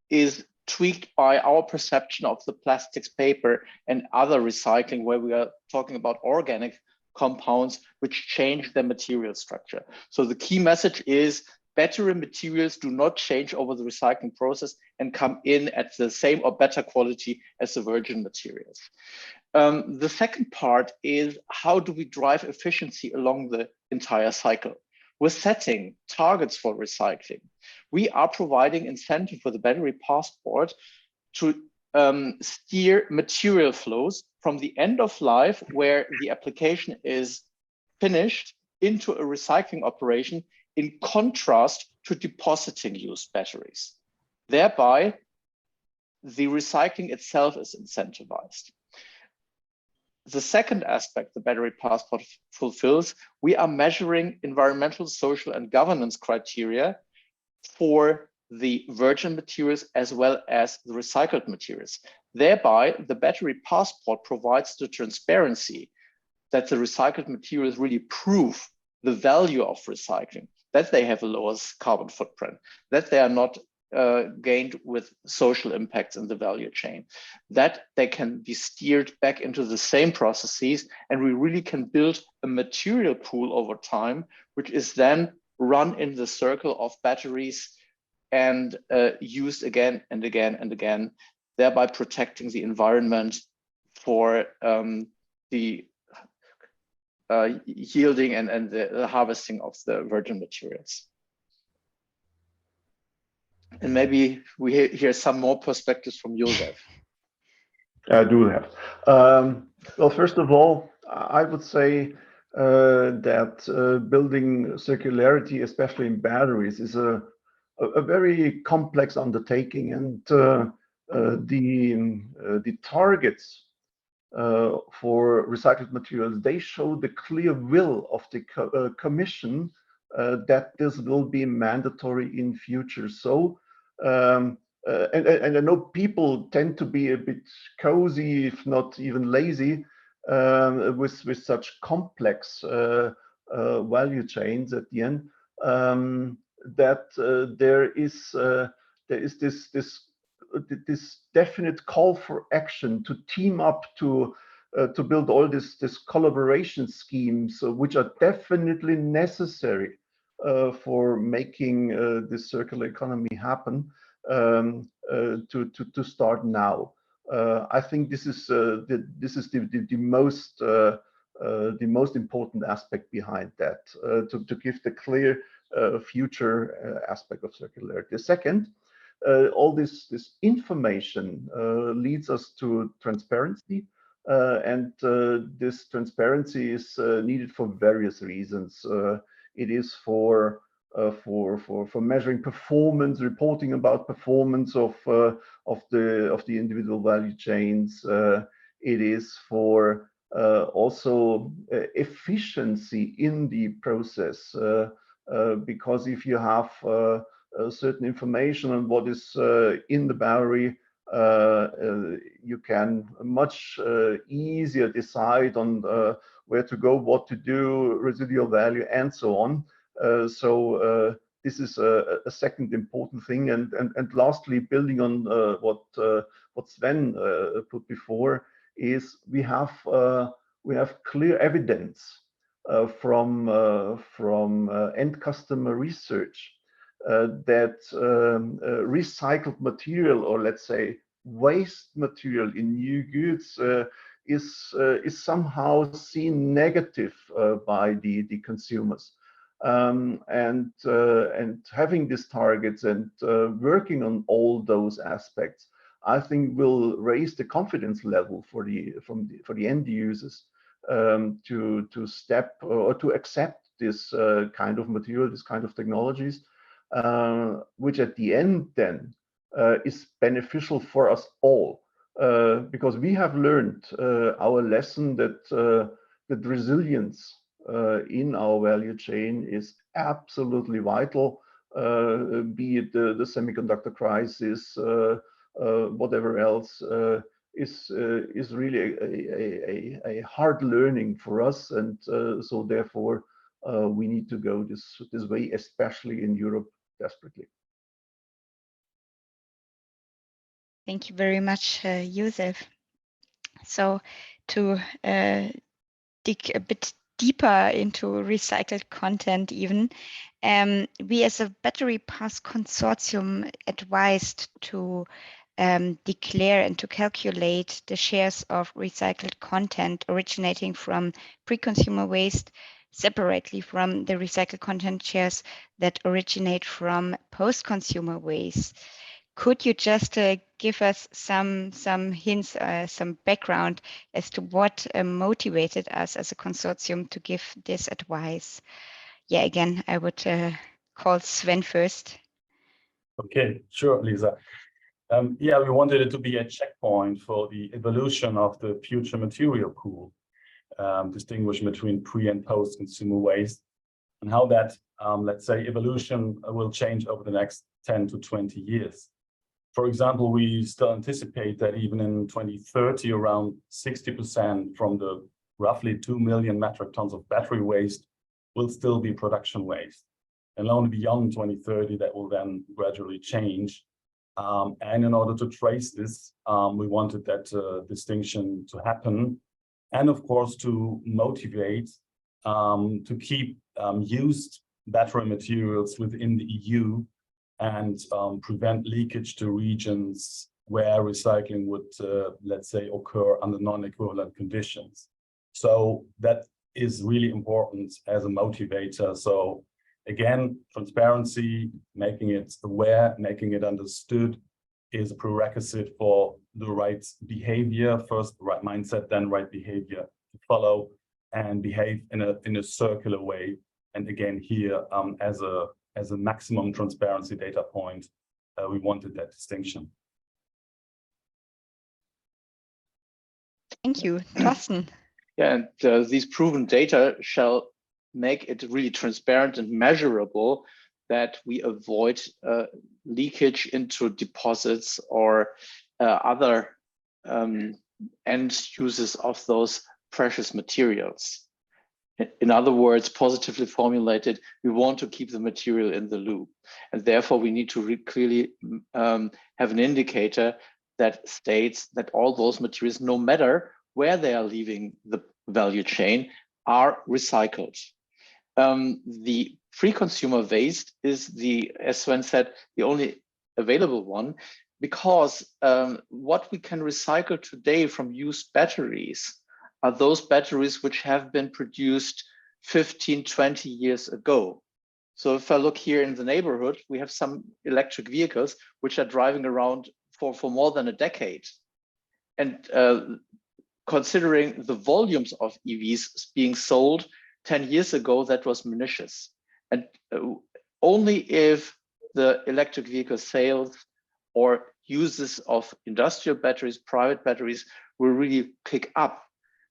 is tweaked by our perception of the plastics, paper, and other recycling, where we are talking about organic compounds which change their material structure. So the key message is battery materials do not change over the recycling process and come in at the same or better quality as the virgin materials. The second part is, how do we drive efficiency along the entire cycle? We're setting targets for recycling. We are providing incentive for the battery passport to steer material flows from the end of life, where the application is finished, into a recycling operation, in contrast to depositing used batteries. Thereby, the recycling itself is incentivized. The second aspect the battery passport fulfills, we are measuring environmental, social, and governance criteria for the virgin materials as well as the recycled materials. Thereby, the battery passport provides the transparency that the recycled materials really prove the value of recycling, that they have a lower carbon footprint, that they are not gained with social impacts in the value chain, that they can be steered back into the same processes, and we really can build a material pool over time, which is then run in the circle of batteries and used again and again and again, thereby protecting the environment for the yielding and the harvesting of the virgin materials. And maybe we hear some more perspectives from Josef. I do have. Well, first of all, I would say that building circularity, especially in batteries, is a very complex undertaking, and the targets for recycled materials, they show the clear will of the Commission that this will be mandatory in future. So, and I know people tend to be a bit cozy, if not even lazy, with such complex value chains at the end. That there is this definite call for action to team up to build all this collaboration schemes, which are definitely necessary for making this circular economy happen, to start now. I think this is the most important aspect behind that, to give the clear future aspect of circularity. The second, all this information leads us to transparency, and this transparency is needed for various reasons. It is for measuring performance, reporting about performance of the individual value chains. It is for also efficiency in the process, because if you have certain information on what is in the battery, you can much easier decide on where to go, what to do, residual value, and so on. So this is a second important thing. And lastly, building on what Sven put before, is we have clear evidence from end customer research that recycled material, or let's say waste material in new goods, is somehow seen negative by the consumers. And having these targets and working on all those aspects, I think will raise the confidence level for the end users to step or to accept this kind of material, this kind of technologies, which at the end then is beneficial for us all, because we have learned our lesson that resilience in our value chain is absolutely vital, be it the semiconductor crisis, whatever else, is really a hard learning for us, and so therefore we need to go this way, especially in Europe, desperately. Thank you very much, Josef. So to dig a bit deeper into recycled content even, we as a Battery Pass Consortium advised to declare and to calculate the shares of recycled content originating from pre-consumer waste separately from the recycled content shares that originate from post-consumer waste. could you just give us some hints, some background as to what motivated us as a consortium to give this advice? Yeah, again, I would call Sven first. Okay, sure, Lisa. Yeah, we wanted it to be a checkpoint for the evolution of the future material pool, distinguish between pre and post consumer waste, and how that, let's say, evolution will change over the next 10 to 20 years. For example, we still anticipate that even in 2030, around 60% from the roughly 2 million metric tons of battery waste will still be production waste. And only beyond 2030, that will then gradually change. And in order to trace this, we wanted that distinction to happen. And of course, to motivate to keep used battery materials within the EU and prevent leakage to regions where recycling would, let's say, occur under non-equivalent conditions. So that is really important as a motivator. So again, transparency, making it aware, making it understood is a prerequisite for the right behavior. First, the right mindset, then right behavior to follow and behave in a circular way. And again, here, as a maximum transparency data point, we wanted that distinction. Thank you, Thorsten. Yeah, and these proven data shall make it really transparent and measurable that we avoid leakage into deposits or other end uses of those precious materials. In other words, positively formulated, we want to keep the material in the loop. And therefore, we need to clearly have an indicator that states that all those materials, no matter where they are leaving the value chain, are recycled. The pre-consumer waste is as Sven said, the only available one, because what we can recycle today from used batteries are those batteries which have been produced 15, 20 years ago. So if I look here in the neighborhood, we have some electric vehicles which are driving around for more than a decade. And considering the volumes of EVs being sold 10 years ago, that was munitions. And only if the electric vehicle sales or uses of industrial batteries, private batteries will really pick up,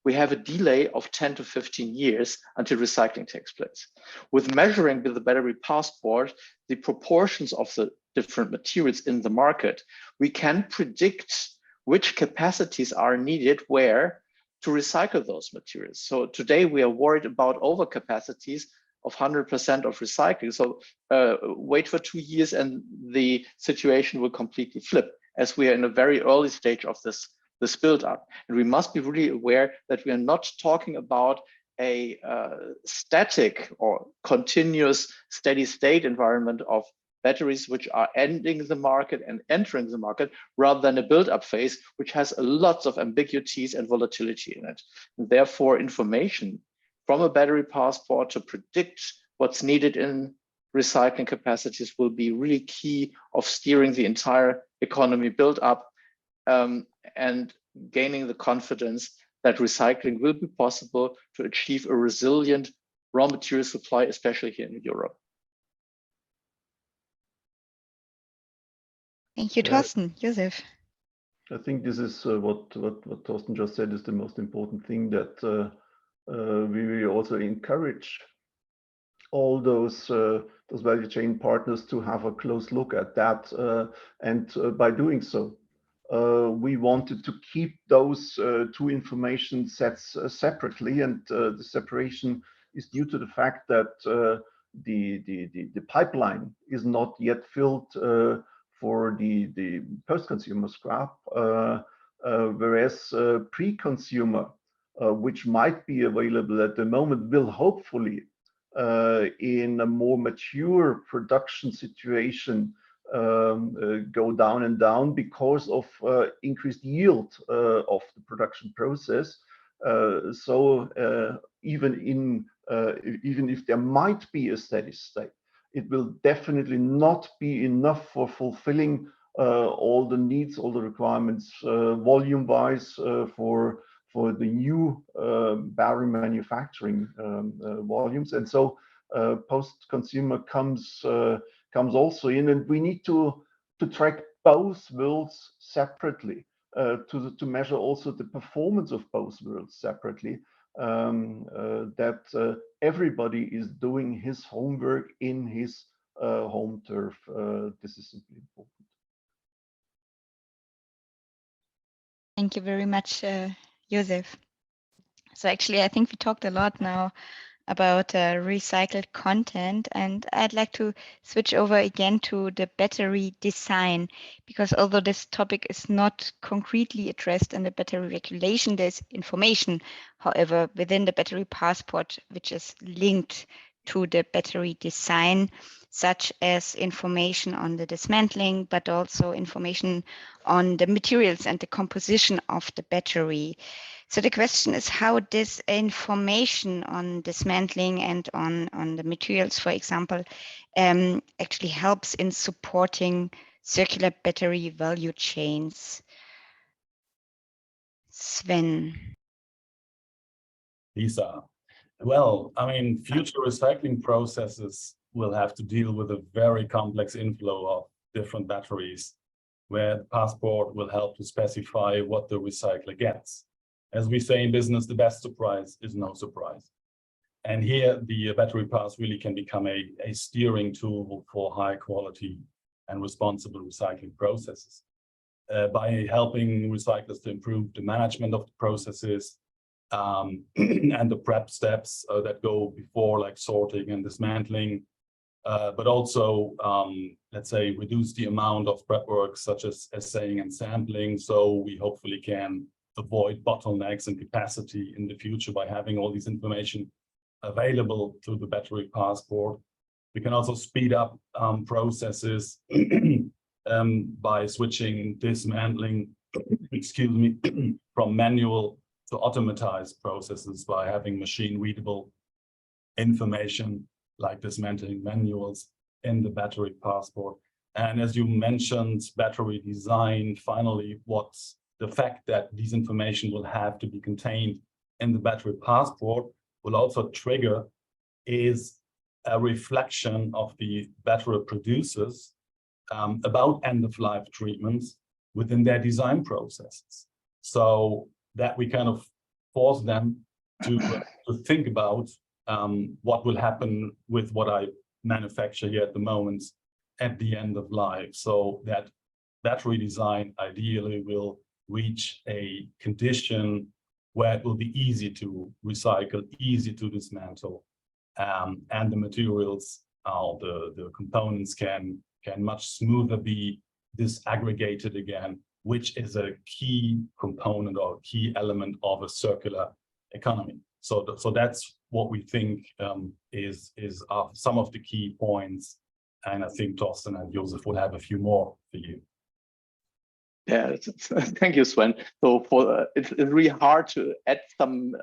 we have a delay of 10 to 15 years until recycling takes place. With measuring with the battery passport, the proportions of the different materials in the market, we can predict which capacities are needed where to recycle those materials. So today we are worried about overcapacities of 100% of recycling. So wait for 2 years and the situation will completely flip, as we are in a very early stage of this build up. And we must be really aware that we are not talking about a static or continuous steady state environment of batteries which are ending the market and entering the market, rather than a build-up phase, which has lots of ambiguities and volatility in it. And therefore, information from a battery passport to predict what's needed in recycling capacities will be really key of steering the entire economy build-up and gaining the confidence that recycling will be possible to achieve a resilient raw material supply, especially here in Europe. Thank you, Thorsten. Josef. I think this is what Thorsten just said is the most important thing, that we will also encourage all those value chain partners to have a close look at that, and by doing so, we wanted to keep those two information sets separately, and the separation is due to the fact that the pipeline is not yet filled for the post-consumer scrap, whereas pre-consumer, which might be available at the moment, will hopefully in a more mature production situation go down and down because of increased yield of the production process. So even if there might be a steady state, it will definitely not be enough for fulfilling all the needs, all the requirements, volume-wise, for the new battery manufacturing volumes. And so post-consumer comes also in, and we need to track both worlds separately, to measure also the performance of both worlds separately, that everybody is doing his homework in his home turf. This is simply important. Thank you very much, Josef. So actually, I think we talked a lot now about recycled content, and I'd like to switch over again to the battery design, because although this topic is not concretely addressed in the battery regulation, there's information, however, within the battery passport, which is linked to the battery design, such as information on the dismantling, but also information on the materials and the composition of the battery. So the question is how this information on dismantling and on the materials, for example, actually helps in supporting circular battery value chains. Sven. Lisa. Well, I mean, future recycling processes will have to deal with a very complex inflow of different batteries, where the passport will help to specify what the recycler gets. As we say in business, the best surprise is no surprise. And here the battery pass really can become a steering tool for high quality and responsible recycling processes. By helping recyclers to improve the management of the processes and the prep steps that go before, like sorting and dismantling, but also, let's say, reduce the amount of prep work such as assaying and sampling, so we hopefully can avoid bottlenecks and capacity in the future by having all this information available through the battery passport. We can also speed up processes by switching dismantling, excuse me, from manual to automatized processes by having machine-readable information like dismantling manuals in the battery passport. And as you mentioned, battery design, finally, what's the fact that these information will have to be contained in the battery passport will also trigger is a reflection of the battery producers about end-of-life treatments within their design processes. So that we kind of force them to think about what will happen with what I manufacture here at the moment at the end of life. So that battery design ideally will reach a condition where it will be easy to recycle, easy to dismantle, and the materials, the components can much smoother be disaggregated again, which is a key component or key element of a circular economy. So that's what we think is some of the key points, and I think Thorsten and Josef will have a few more for you. Yeah, thank you, Sven. So it's really hard to add some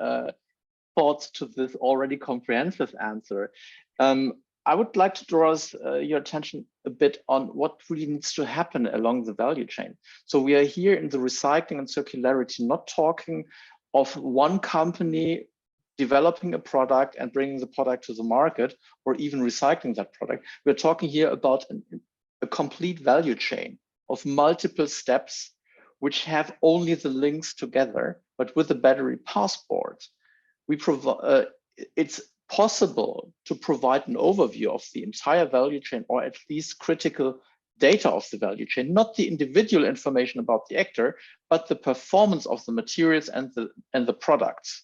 thoughts to this already comprehensive answer. I would like to draw your attention a bit on what really needs to happen along the value chain. So we are here in the recycling and circularity, not talking of one company developing a product and bringing the product to the market, or even recycling that product. We're talking here about a complete value chain of multiple steps, which have only the links together. But with the battery passport, we provide it's possible to provide an overview of the entire value chain, or at least critical data of the value chain, not the individual information about the actor, but the performance of the materials and the products,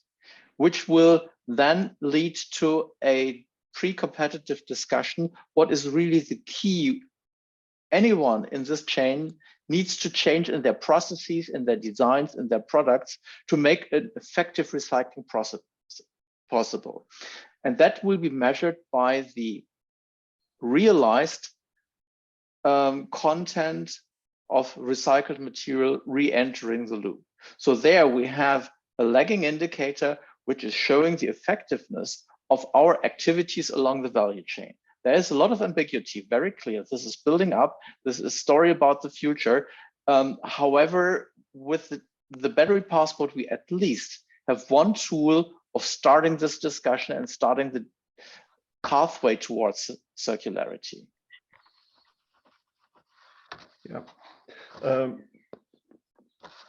which will then lead to a pre-competitive discussion. What is really the key? Anyone in this chain needs to change in their processes, in their designs, in their products to make an effective recycling process possible. And that will be measured by the realized content of recycled material re-entering the loop. So there we have a lagging indicator, which is showing the effectiveness of our activities along the value chain. There is a lot of ambiguity, very clear. This is building up. This is a story about the future. However, with the battery passport, we at least have one tool of starting this discussion and starting the pathway towards circularity. Yeah.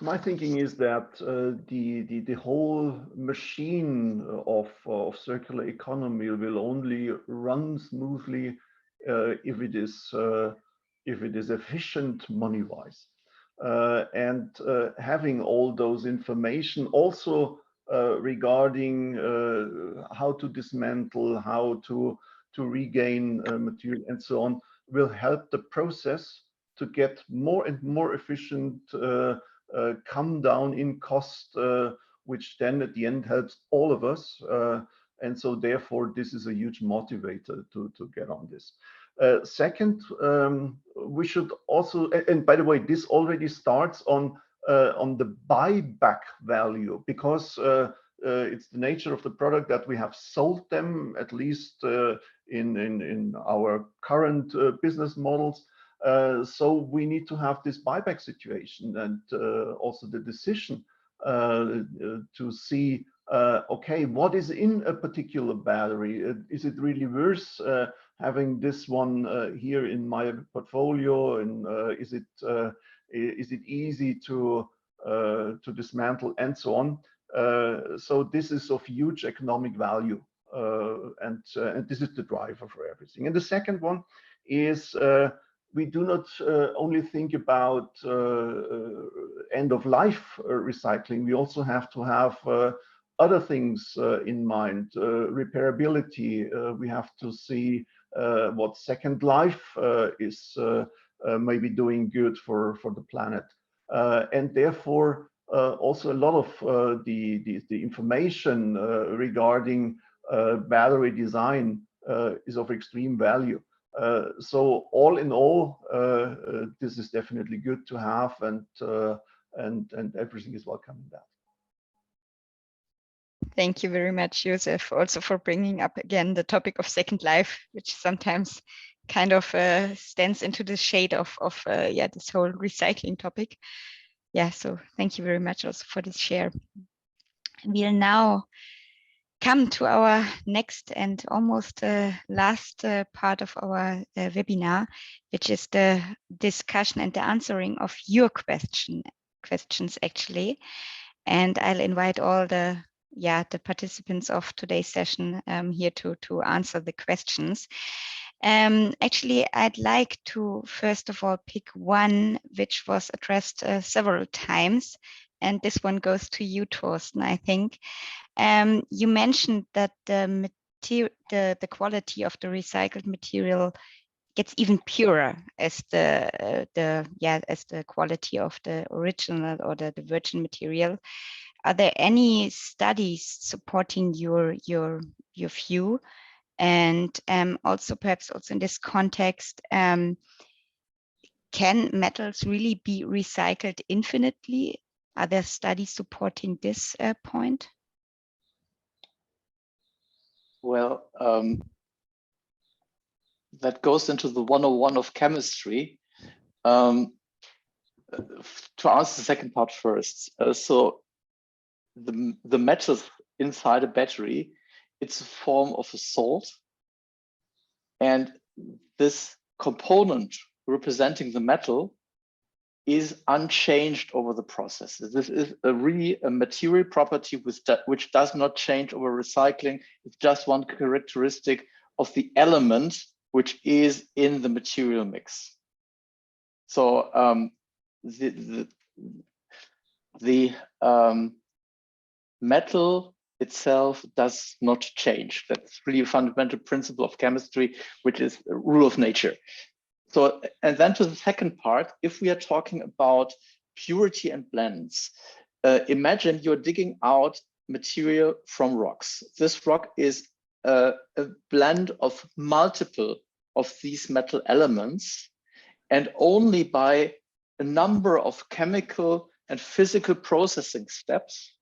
My thinking is that the whole machine of circular economy will only run smoothly if it is efficient money-wise, and having all those information also regarding how to dismantle, how to regain material, and so on, will help the process to get more and more efficient, come down in cost, which then at the end helps all of us. And so therefore, this is a huge motivator to get on this. Second, we should also, and by the way, this already starts on the buyback value, because it's the nature of the product that we have sold them, at least in our current business models. So we need to have this buyback situation, and also the decision to see, okay, what is in a particular battery? Is it really worth having this one here in my portfolio? And is it easy to dismantle, and so on? So this is of huge economic value, and this is the driver for everything. And the second one is, we do not only think about end of life recycling. We also have to have other things in mind. Repairability. We have to see what second life is maybe doing good for the planet, and therefore also a lot of the information regarding battery design is of extreme value. So all in all, this is definitely good to have, and everything is welcome in that. Thank you very much, Joseph, also for bringing up again the topic of second life, which sometimes kind of stands into the shade of yeah, this whole recycling topic. Yeah, so thank you very much also for this share. We'll now come to our next and almost last part of our webinar, which is the discussion and the answering of your questions actually. And I'll invite all the participants of today's session here to answer the questions. Actually, I'd like to first of all pick one which was addressed several times, and this one goes to you, Thorsten, I think. You mentioned that the quality of the recycled material gets even purer as the quality of the original or the virgin material. Are there any studies supporting your view? And also perhaps also in this context, can metals really be recycled infinitely? Are there studies supporting this point? Well, that goes into the 101 of chemistry. To answer the second part first, so the metal inside a battery, it's a form of a salt, and this component representing the metal is unchanged over the process. This is really a material property which does not change over recycling. It's just one characteristic of the element which is in the material mix. So the metal itself does not change. That's really a fundamental principle of chemistry, which is a rule of nature. So, and then to the second part, if we are talking about purity and blends, imagine you're digging out material from rocks. This rock is a blend of multiple of these metal elements, and only by a number of chemical and physical processing steps,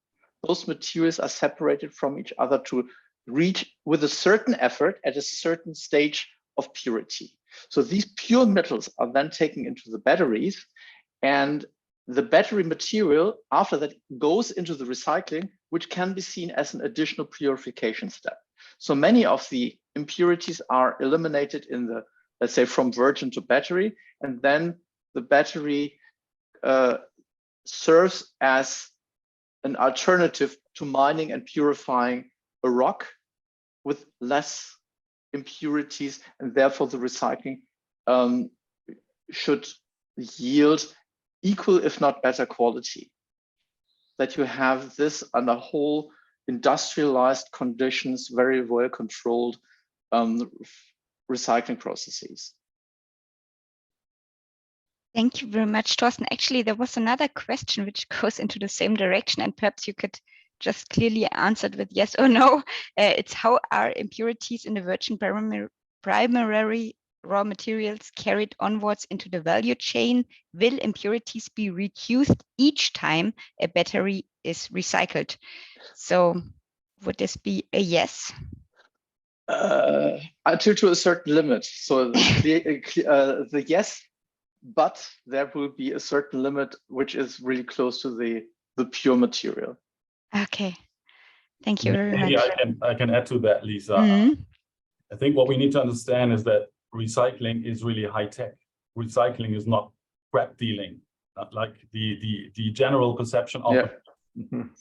those materials are separated from each other to reach, with a certain effort at a certain stage of purity. So these pure metals are then taken into the batteries, and the battery material after that goes into the recycling, which can be seen as an additional purification step. So many of the impurities are eliminated in the, let's say, from virgin to battery, and then the battery serves as an alternative to mining and purifying a rock with less impurities, and therefore the recycling should yield equal, if not better quality. That you have this under whole industrialized conditions, very well controlled recycling processes. Thank you very much, Thorsten. Actually, there was another question which goes into the same direction, and perhaps you could just clearly answer it with yes or no. It's how are impurities in the virgin primary raw materials carried onwards into the value chain? Will impurities be reduced each time a battery is recycled? So would this be a yes? Until to a certain limit. So the yes, but there will be a certain limit which is really close to the pure material. Okay, thank you very Maybe much. I can add to that, Lisa. I think what we need to understand is that recycling is really high tech. Recycling is not scrap dealing, like the general perception of it.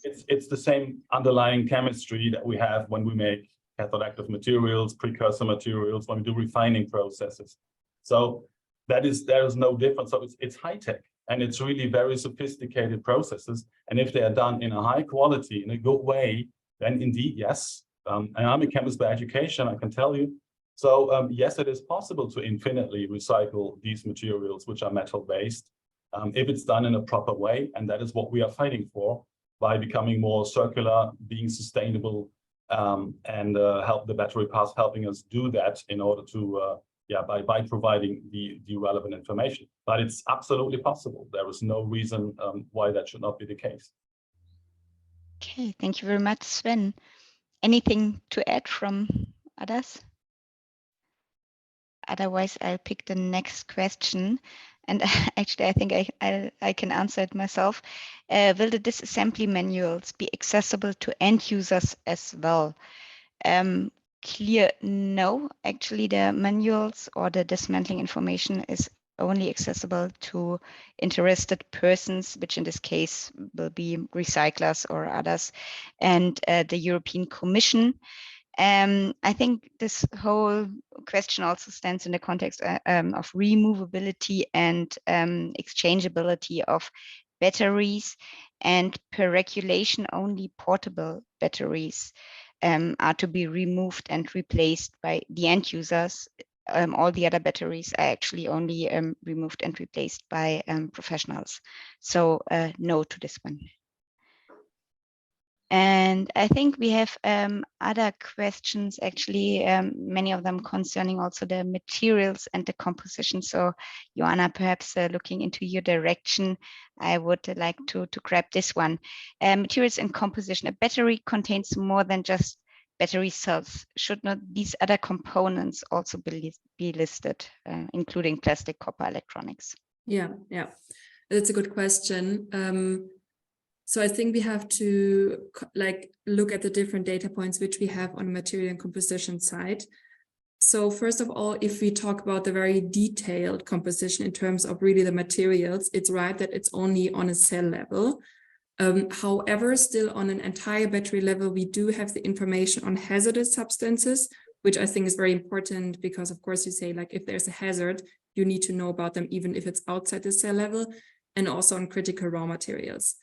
It's the same underlying chemistry that we have when we make cathode active materials, precursor materials, when we do refining processes. So there is no difference. So it's high tech, and it's really very sophisticated processes. And if they are done in a high quality, in a good way, then indeed, yes. And I'm a chemist by education, I can tell you. So yes, it is possible to infinitely recycle these materials, which are metal-based, if it's done in a proper way. And that is what we are fighting for by becoming more circular, being sustainable, and help the battery pass helping us do that in order to, by providing the relevant information. But it's absolutely possible. There is no reason why that should not be the case. Okay, thank you very much, Sven. Anything to add from others? Otherwise, I'll pick the next question. And actually, I think I can answer it myself. Will the disassembly manuals be accessible to end users as well? Clear no. Actually, the manuals or the dismantling information is only accessible to interested persons, which in this case will be recyclers or others, and the European Commission. I think this whole question also stands in the context of removability and exchangeability of batteries, and per regulation only portable batteries are to be removed and replaced by the end users. All the other batteries are actually only removed and replaced by professionals. So no to this one. And I think we have other questions, actually, many of them concerning also the materials and the composition. So Joanna, perhaps looking into your direction, I would like to grab this one. Materials and composition. A battery contains more than just battery cells. Should not these other components also be listed, including plastic, copper, electronics? Yeah, that's a good question. So I think we have to look at the different data points which we have on the material and composition side. So first of all, if we talk about the very detailed composition in terms of really the materials, it's right that it's only on a cell level. However, still on an entire battery level, we do have the information on hazardous substances, which I think is very important because, of course, you say like if there's a hazard, you need to know about them even if it's outside the cell level, and also on critical raw materials.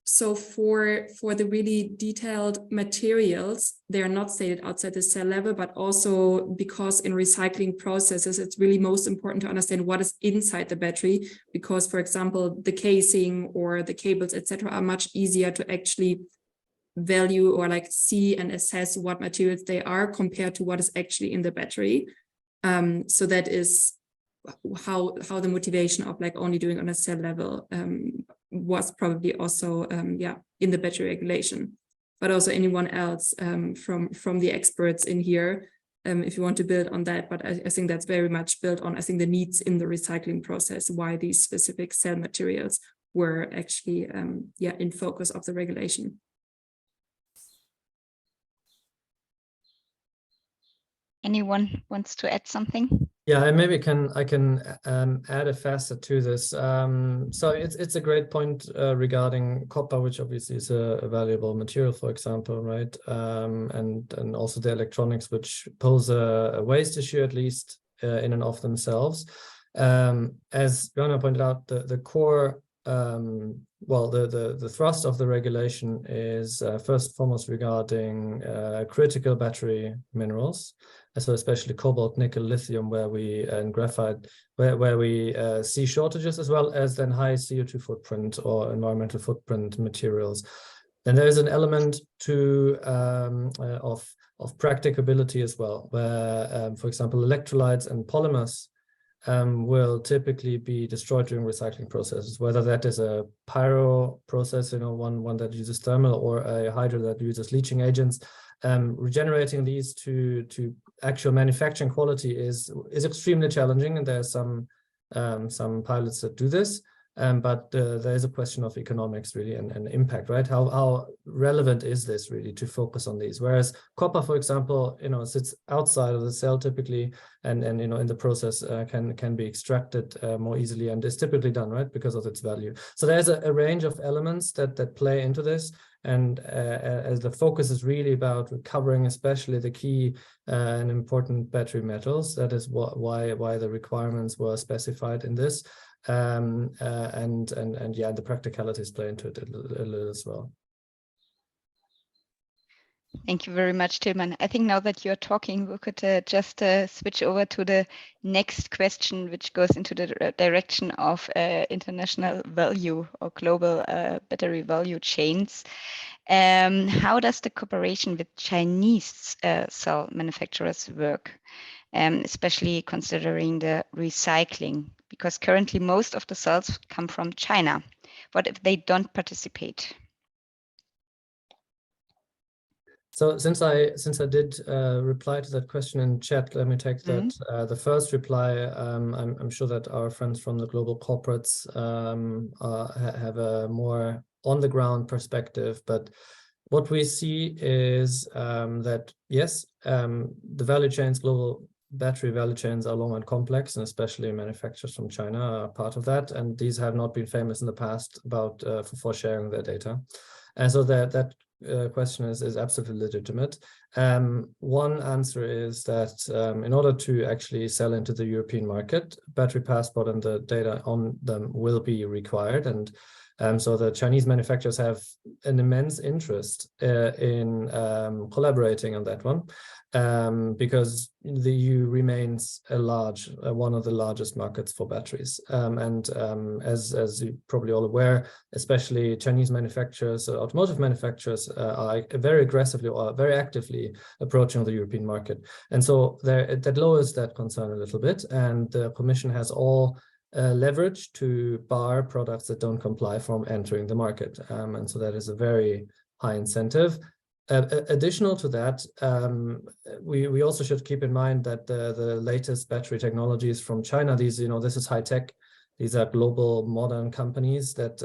So for the really detailed materials, they are not stated outside the cell level, but also because in recycling processes, it's really most important to understand what is inside the battery, because, for example, the casing or the cables, etc., are much easier to actually value or like see and assess what materials they are compared to what is actually in the battery. So that is how the motivation of like only doing on a cell level was probably also in the battery regulation. But also anyone else from the experts in here, if you want to build on that. But I think that's very much built on, I think, the needs in the recycling process, why these specific cell materials were actually in focus of the regulation. Anyone wants to add something? Yeah, and maybe I can add a facet to this. So it's a great point regarding copper, which obviously is a valuable material, for example, right? And also the electronics, which pose a waste issue, at least in and of themselves. As Joanna pointed out, the core, the thrust of the regulation is first and foremost regarding critical battery minerals. So especially cobalt, nickel, lithium, and graphite, where we see shortages, as well as then high CO2 footprint or environmental footprint materials. Then there is an element of practicability as well, where, for example, electrolytes and polymers will typically be destroyed during recycling processes, whether that is a pyro process, one that uses thermal, or a hydro that uses leaching agents. Regenerating these to actual manufacturing quality is extremely challenging, and there are some pilots that do this. But there is a question of economics really and impact, right? How relevant is this really to focus on these? Whereas copper, for example, sits outside of the cell typically, and in the process can be extracted more easily, and is typically done, right, because of its value. So there's a range of elements that play into this. And as the focus is really about recovering, especially the key and important battery metals, that is why the requirements were specified in this. And the practicalities play into it a little as well. Thank you very much, Tilman. I think now that you're talking, we could just switch over to the next question, which goes into the direction of international value or global battery value chains. How does the cooperation with Chinese cell manufacturers work, especially considering the recycling? Because currently most of the cells come from China. What if they don't participate? So since I did reply to that question in chat, let me take that. The first reply. I'm sure that our friends from the global corporates have a more on the ground perspective, but what we see is that yes, the value chains, global battery value chains, are long and complex, and especially manufacturers from China are part of that, and these have not been famous in the past about for sharing their data, and so that question is absolutely legitimate. One answer is that in order to actually sell into the European market, battery passport and the data on them will be required, and so the Chinese manufacturers have an immense interest in collaborating on that one, because the EU remains one of the largest markets for batteries. As you're probably all aware, especially Chinese manufacturers, automotive manufacturers, are very aggressively or very actively approaching the European market. And so that lowers that concern a little bit, and the Commission has all leverage to bar products that don't comply from entering the market. And so that is a very high incentive. Additional to that, we also should keep in mind that the latest battery technologies from China, this is high tech. These are global modern companies that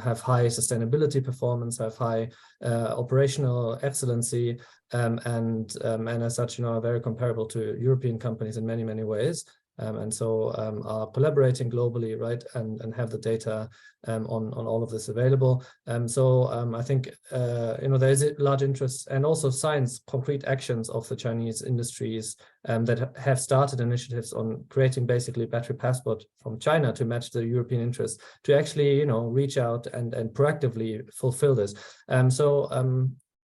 have high sustainability performance, have high operational excellency, and as such, are very comparable to European companies in many, many ways. And so are collaborating globally, right, and have the data on all of this available. So I think there is a large interest, and also signs, concrete actions of the Chinese industries that have started initiatives on creating basically battery passport from China to match the European interests, to actually reach out and proactively fulfill this.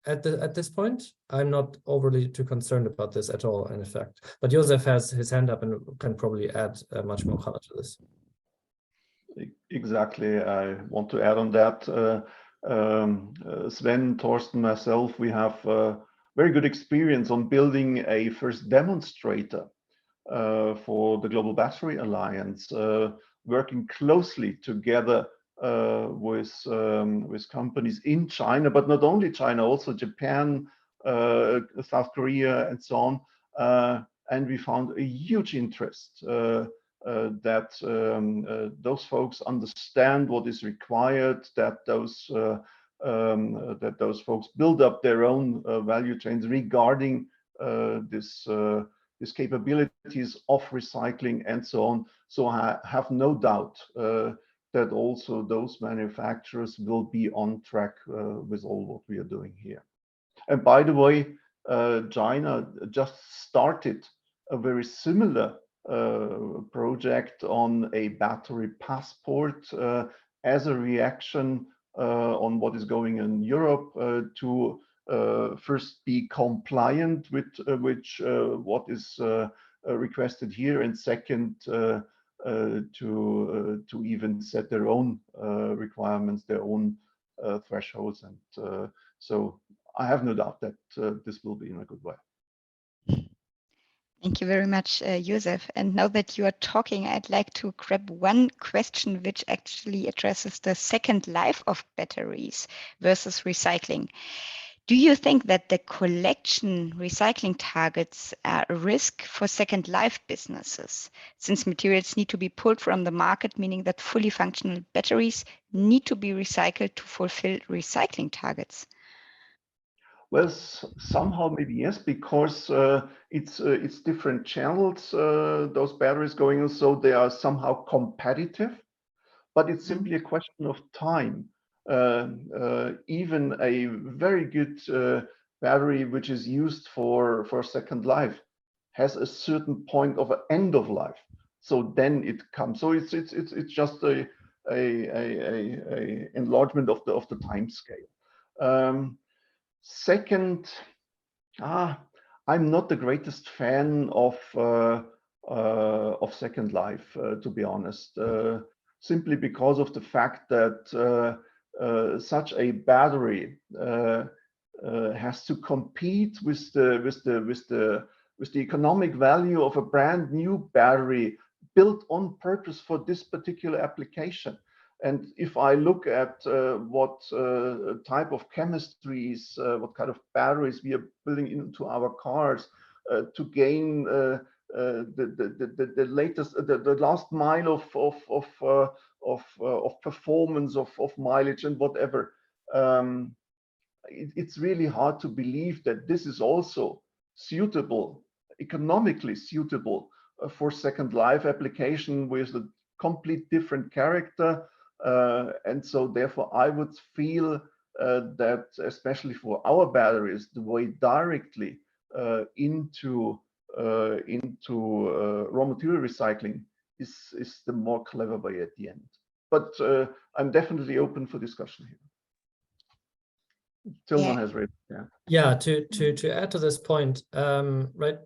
At this point, I'm not overly too concerned about this at all, in effect. But Josef has his hand up and can probably add much more color to this. Exactly. I want to add on that. Sven, Torsten, myself, we have very good experience on building a first demonstrator for the Global Battery Alliance, working closely together with companies in China, but not only China, also Japan, South Korea, and so on, and we found a huge interest that those folks understand what is required, that those folks build up their own value chains regarding these capabilities of recycling and so on. So I have no doubt that also those manufacturers will be on track with all what we are doing here. And by the way, China just started a very similar project on a battery passport as a reaction on what is going on in Europe to first be compliant with what is requested here, and second to even set their own requirements, their own thresholds, and so I have no doubt that this will be in a good way. Thank you very much, Josef. And now that you are talking, I'd like to grab one question which actually addresses the second life of batteries versus recycling. Do you think that the collection recycling targets are a risk for second life businesses, since materials need to be pulled from the market, meaning that fully functional batteries need to be recycled to fulfill recycling targets? Well, somehow maybe yes, because it's different channels, those batteries going on, so they are somehow competitive, but it's simply a question of time. Even a very good battery which is used for second life has a certain point of an end of life. So then it comes. So it's just a enlargement of the time scale. Second, I'm not the greatest fan of second life, to be honest. Simply because of the fact that such a battery has to compete with the economic value of a brand new battery built on purpose for this particular application. And if I look at what type of chemistries, what kind of batteries we are building into our cars to gain the latest, the last mile of performance, of mileage and whatever, it's really hard to believe that this is also suitable, economically suitable for second life application with a complete different character. And so therefore I would feel that especially for our batteries, the way directly into raw material recycling is the more clever way at the end. But I'm definitely open for discussion here. Tilman has raised, yeah. To add to this point, right,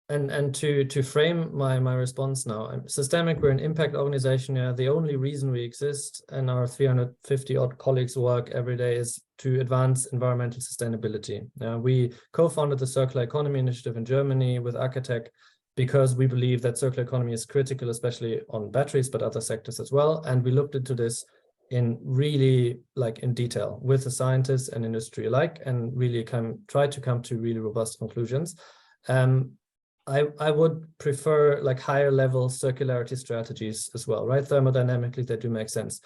and to frame my response now, Systemic, we're an impact organization. Yeah, the only reason we exist and our 350 odd colleagues work every day is to advance environmental sustainability. We co-founded the Circular Economy Initiative in Germany with Architect because we believe that circular economy is critical, especially on batteries, but other sectors as well. And we looked into this in really in detail with the scientists and industry alike, and really try to come to really robust conclusions. I would prefer higher level circularity strategies as well, right? Thermodynamically, they do make sense.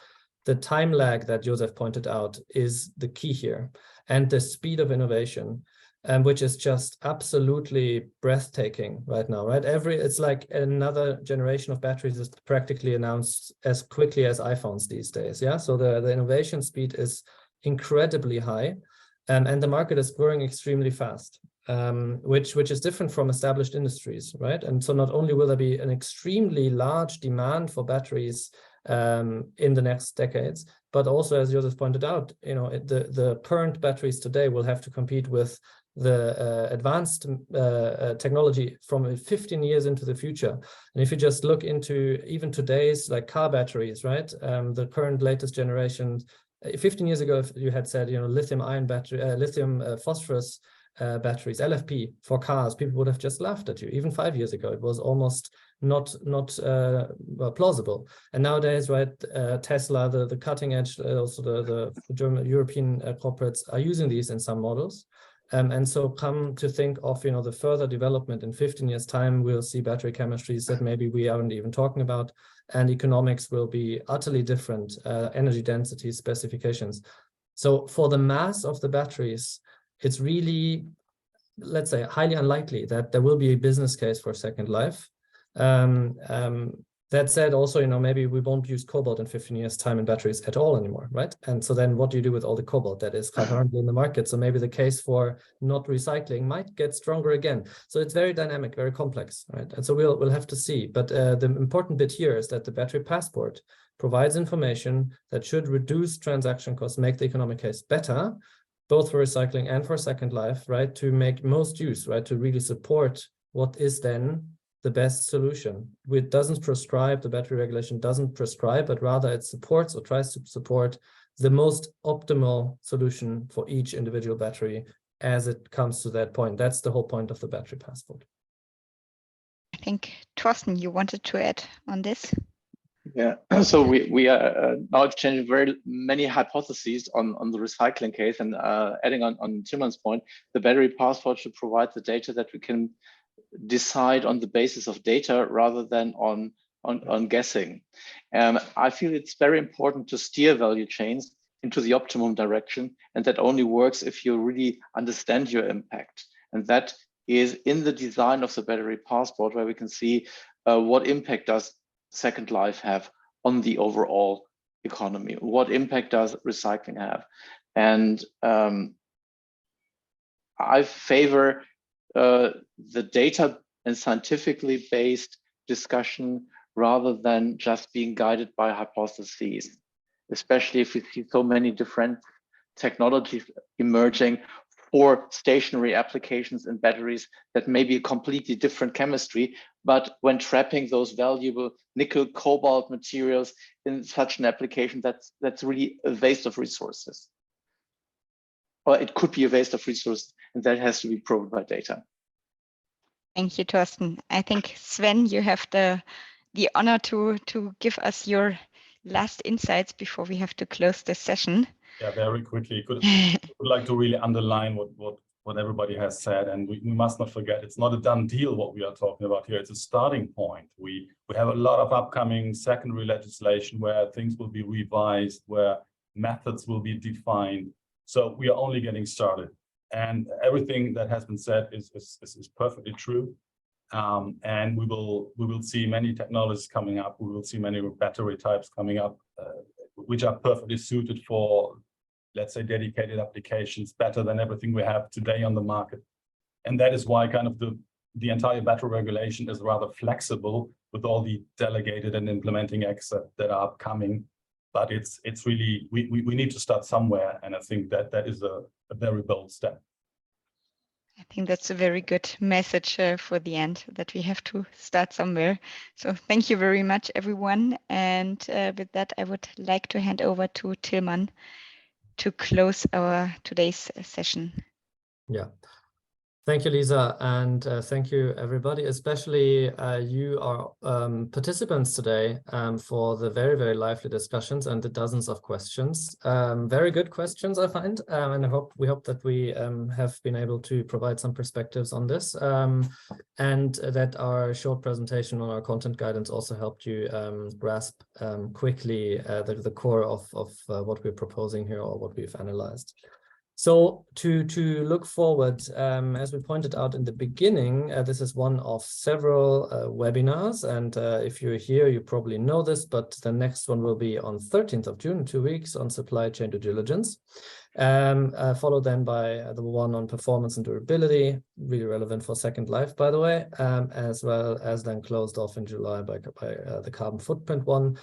The time lag that Josef pointed out is the key here, and the speed of innovation, which is just absolutely breathtaking right now, right? It's like another generation of batteries is practically announced as quickly as iPhones these days, yeah? So the innovation speed is incredibly high, and the market is growing extremely fast, which is different from established industries, right? And so not only will there be an extremely large demand for batteries in the next decades, but also, as Josef pointed out, the current batteries today will have to compete with the advanced technology from 15 years into the future. And if you just look into even today's car batteries, right? The current latest generation, 15 years ago, if you had said, lithium-ion battery, lithium phosphorus batteries, LFP for cars, people would have just laughed at you. Even 5 years ago, it was almost not plausible. And nowadays, right, Tesla, the cutting edge, also the German European corporates are using these in some models. And so come to think of, the further development in 15 years time, we'll see battery chemistries that maybe we aren't even talking about, and economics will be utterly different, energy density specifications. So for the mass of the batteries, it's really, let's say, highly unlikely that there will be a business case for second life. That said, also, maybe we won't use cobalt in 15 years time in batteries at all anymore, right? And so then what do you do with all the cobalt that is currently in the market? So maybe the case for not recycling might get stronger again. So it's very dynamic, very complex, right? And so we'll have to see. But the important bit here is that the battery passport provides information that should reduce transaction costs, make the economic case better, both for recycling and for second life, right? To make most use, right? To really support what is then the best solution. It doesn't prescribe, the battery regulation doesn't prescribe, but rather it supports or tries to support the most optimal solution for each individual battery as it comes to that point. That's the whole point of the battery passport. I think, Thorsten, you wanted to add on this? Yeah, so we are now exchanging very many hypotheses on the recycling case, and adding on Tilman's point, the battery passport should provide the data that we can decide on the basis of data rather than on guessing. I feel it's very important to steer value chains into the optimum direction, and that only works if you really understand your impact. And that is in the design of the battery passport, where we can see what impact does second life have on the overall economy, what impact does recycling have. And I favor the data and scientifically based discussion rather than just being guided by hypotheses, especially if we see so many different technologies emerging for stationary applications in batteries that may be a completely different chemistry, but when trapping those valuable nickel cobalt materials in such an application, that's really a waste of resources. Or it could be a waste of resources, and that has to be proven by data. Thank you, Thorsten. I think, Sven, you have the honor to give us your last insights before we have to close this session. Yeah, very quickly. I would like to really underline what everybody has said, and we must not forget, it's not a done deal what we are talking about here. It's a starting point. We have a lot of upcoming secondary legislation where things will be revised, where methods will be defined. So we are only getting started, and everything that has been said is perfectly true. And we will see many technologies coming up. We will see many battery types coming up, which are perfectly suited for, let's say, dedicated applications, better than everything we have today on the market. And that is why kind of the entire battery regulation is rather flexible with all the delegated and implementing acts that are upcoming. But it's really, we need to start somewhere. And I think that is a very bold step. I think that's a very good message for the end, that we have to start somewhere. So thank you very much, everyone. And with that, I would like to hand over to Tilman to close our today's session. Yeah. Thank you, Lisa, and thank you, everybody, especially you, our participants today, for the very, very lively discussions and the dozens of questions. Very good questions, I find, and we hope that we have been able to provide some perspectives on this, and that our short presentation on our content guidance also helped you grasp quickly the core of what we're proposing here or what we've analyzed. So to look forward, as we pointed out in the beginning, this is one of several webinars. And if you're here, you probably know this, but the next one will be on 13th of June, in 2 weeks, on supply chain due diligence. Followed then by the one on performance and durability, really relevant for second life, by the way, as well as then closed off in July by the carbon footprint one.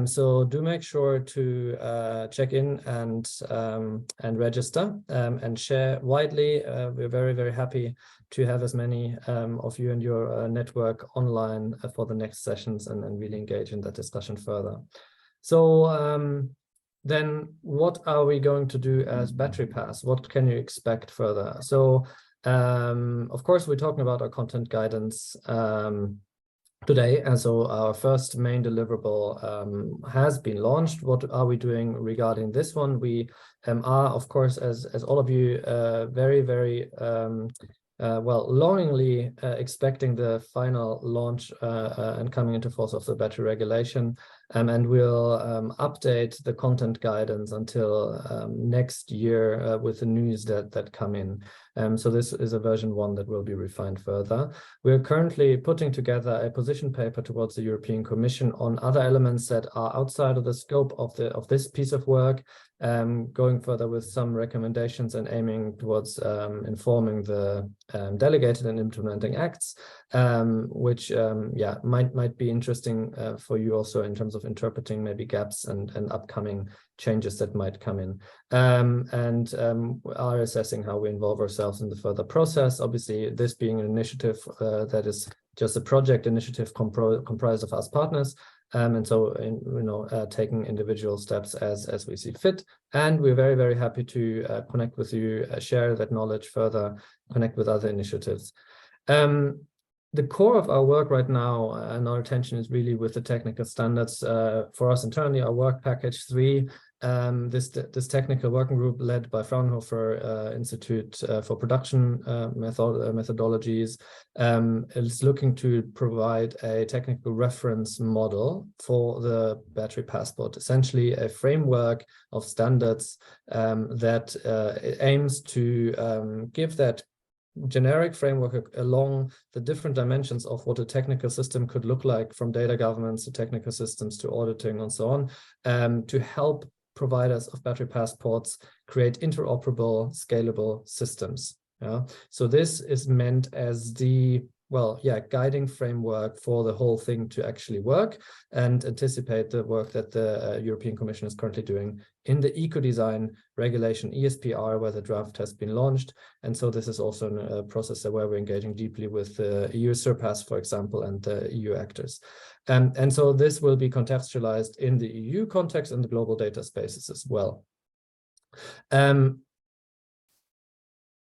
So do make sure to check in and register and share widely. We're very, very happy to have as many of you and your network online for the next sessions and really engage in that discussion further. So then what are we going to do as Battery Pass? What can you expect further? So of course, we're talking about our content guidance today. And so our first main deliverable has been launched. What are we doing regarding this one? We are, of course, as all of you, very well, longingly expecting the final launch and coming into force of the battery regulation, and we'll update the content guidance until next year with the news that come in. So this is a version 1 that will be refined further. We're currently putting together a position paper towards the European Commission on other elements that are outside of the scope of this piece of work, going further with some recommendations and aiming towards informing the delegated and implementing acts, which yeah, might be interesting for you also in terms of interpreting maybe gaps and upcoming changes that might come in, and are assessing how we involve ourselves in the further process. Obviously, this being an initiative that is just a project initiative comprised of us partners, and so taking individual steps as we see fit. And we're very happy to connect with you, share that knowledge further, connect with other initiatives. The core of our work right now and our attention is really with the technical standards. For us internally, our work package 3, this technical working group led by Fraunhofer Institute for Production Methodologies is looking to provide a technical reference model for the battery passport, essentially a framework of standards that aims to give that generic framework along the different dimensions of what a technical system could look like, from data governance to technical systems to auditing and so on, to help providers of battery passports create interoperable, scalable systems. Yeah? So this is meant as the guiding framework for the whole thing to actually work, and anticipate the work that the European Commission is currently doing in the eco-design regulation ESPR, where the draft has been launched. And so this is also a process where we're engaging deeply with the EU Surpass, for example, and the EU actors. And so this will be contextualized in the EU context and the global data spaces as well.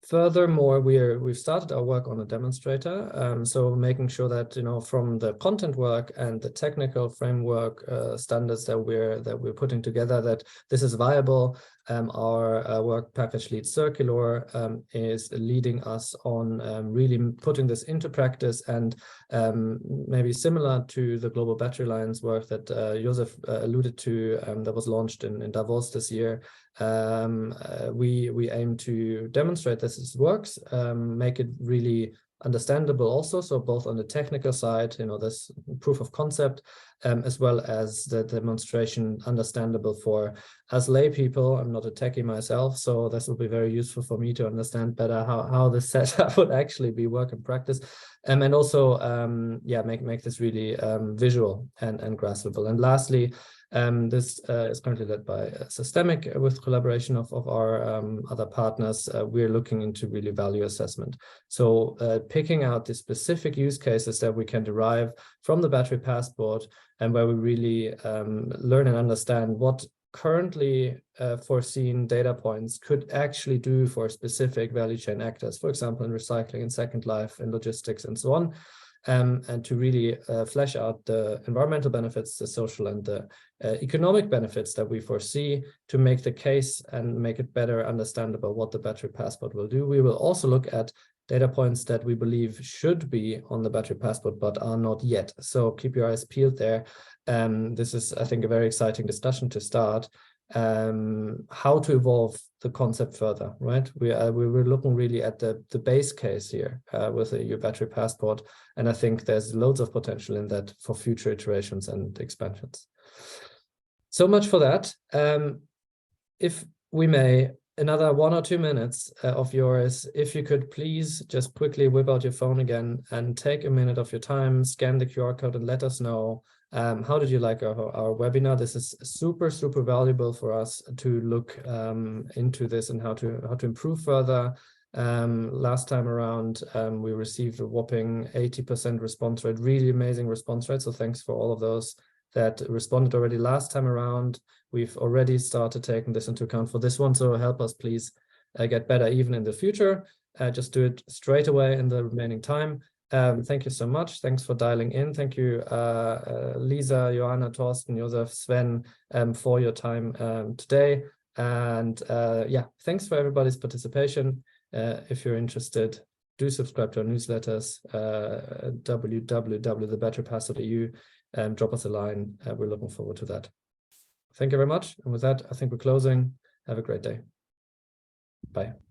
Furthermore, we've started our work on a demonstrator, so making sure that from the content work and the technical framework standards that we're putting together, that this is viable. Our work package lead Circular is leading us on really putting this into practice, and maybe similar to the Global Battery Alliance work that Josef alluded to, that was launched in Davos this year. We aim to demonstrate this works, make it really understandable also, so both on the technical side, this proof of concept, as well as the demonstration understandable for us lay people. I'm not a techie myself, so this will be very useful for me to understand better how this setup would actually be work in practice, and also make this really visual and graspable. And lastly, this is currently led by Systemic with collaboration of our other partners. We're looking into really value assessment. So picking out the specific use cases that we can derive from the battery passport, and where we really learn and understand what currently foreseen data points could actually do for specific value chain actors, for example, in recycling and second life and logistics and so on. And to really flesh out the environmental benefits, the social and the economic benefits that we foresee, to make the case and make it better understandable what the battery passport will do. We will also look at data points that we believe should be on the battery passport but are not yet. So keep your eyes peeled there. This is, I think, a very exciting discussion to start. How to evolve the concept further, right? We were looking really at the base case here with the EU battery passport, and I think there's loads of potential in that for future iterations and expansions. So much for that. If we may, another 1 or 2 minutes of yours, if you could please just quickly whip out your phone again and take a minute of your time, scan the QR code and let us know how did you like our webinar. This is super valuable for us to look into this and how to improve further. Last time around, we received a whopping 80% response rate, really amazing response rate. So thanks for all of those that responded already last time around. We've already started taking this into account for this one. So help us please get better even in the future. Just do it straight away in the remaining time. Thank you so much. Thanks for dialing in. Thank you, Lisa, Johanna, Torsten, Josef, Sven, for your time today. And yeah, thanks for everybody's participation. If you're interested, do subscribe to our newsletters, www.thebatterypass.eu, and drop us a line. We're looking forward to that. Thank you very much. And with that, I think we're closing. Have a great day. Bye.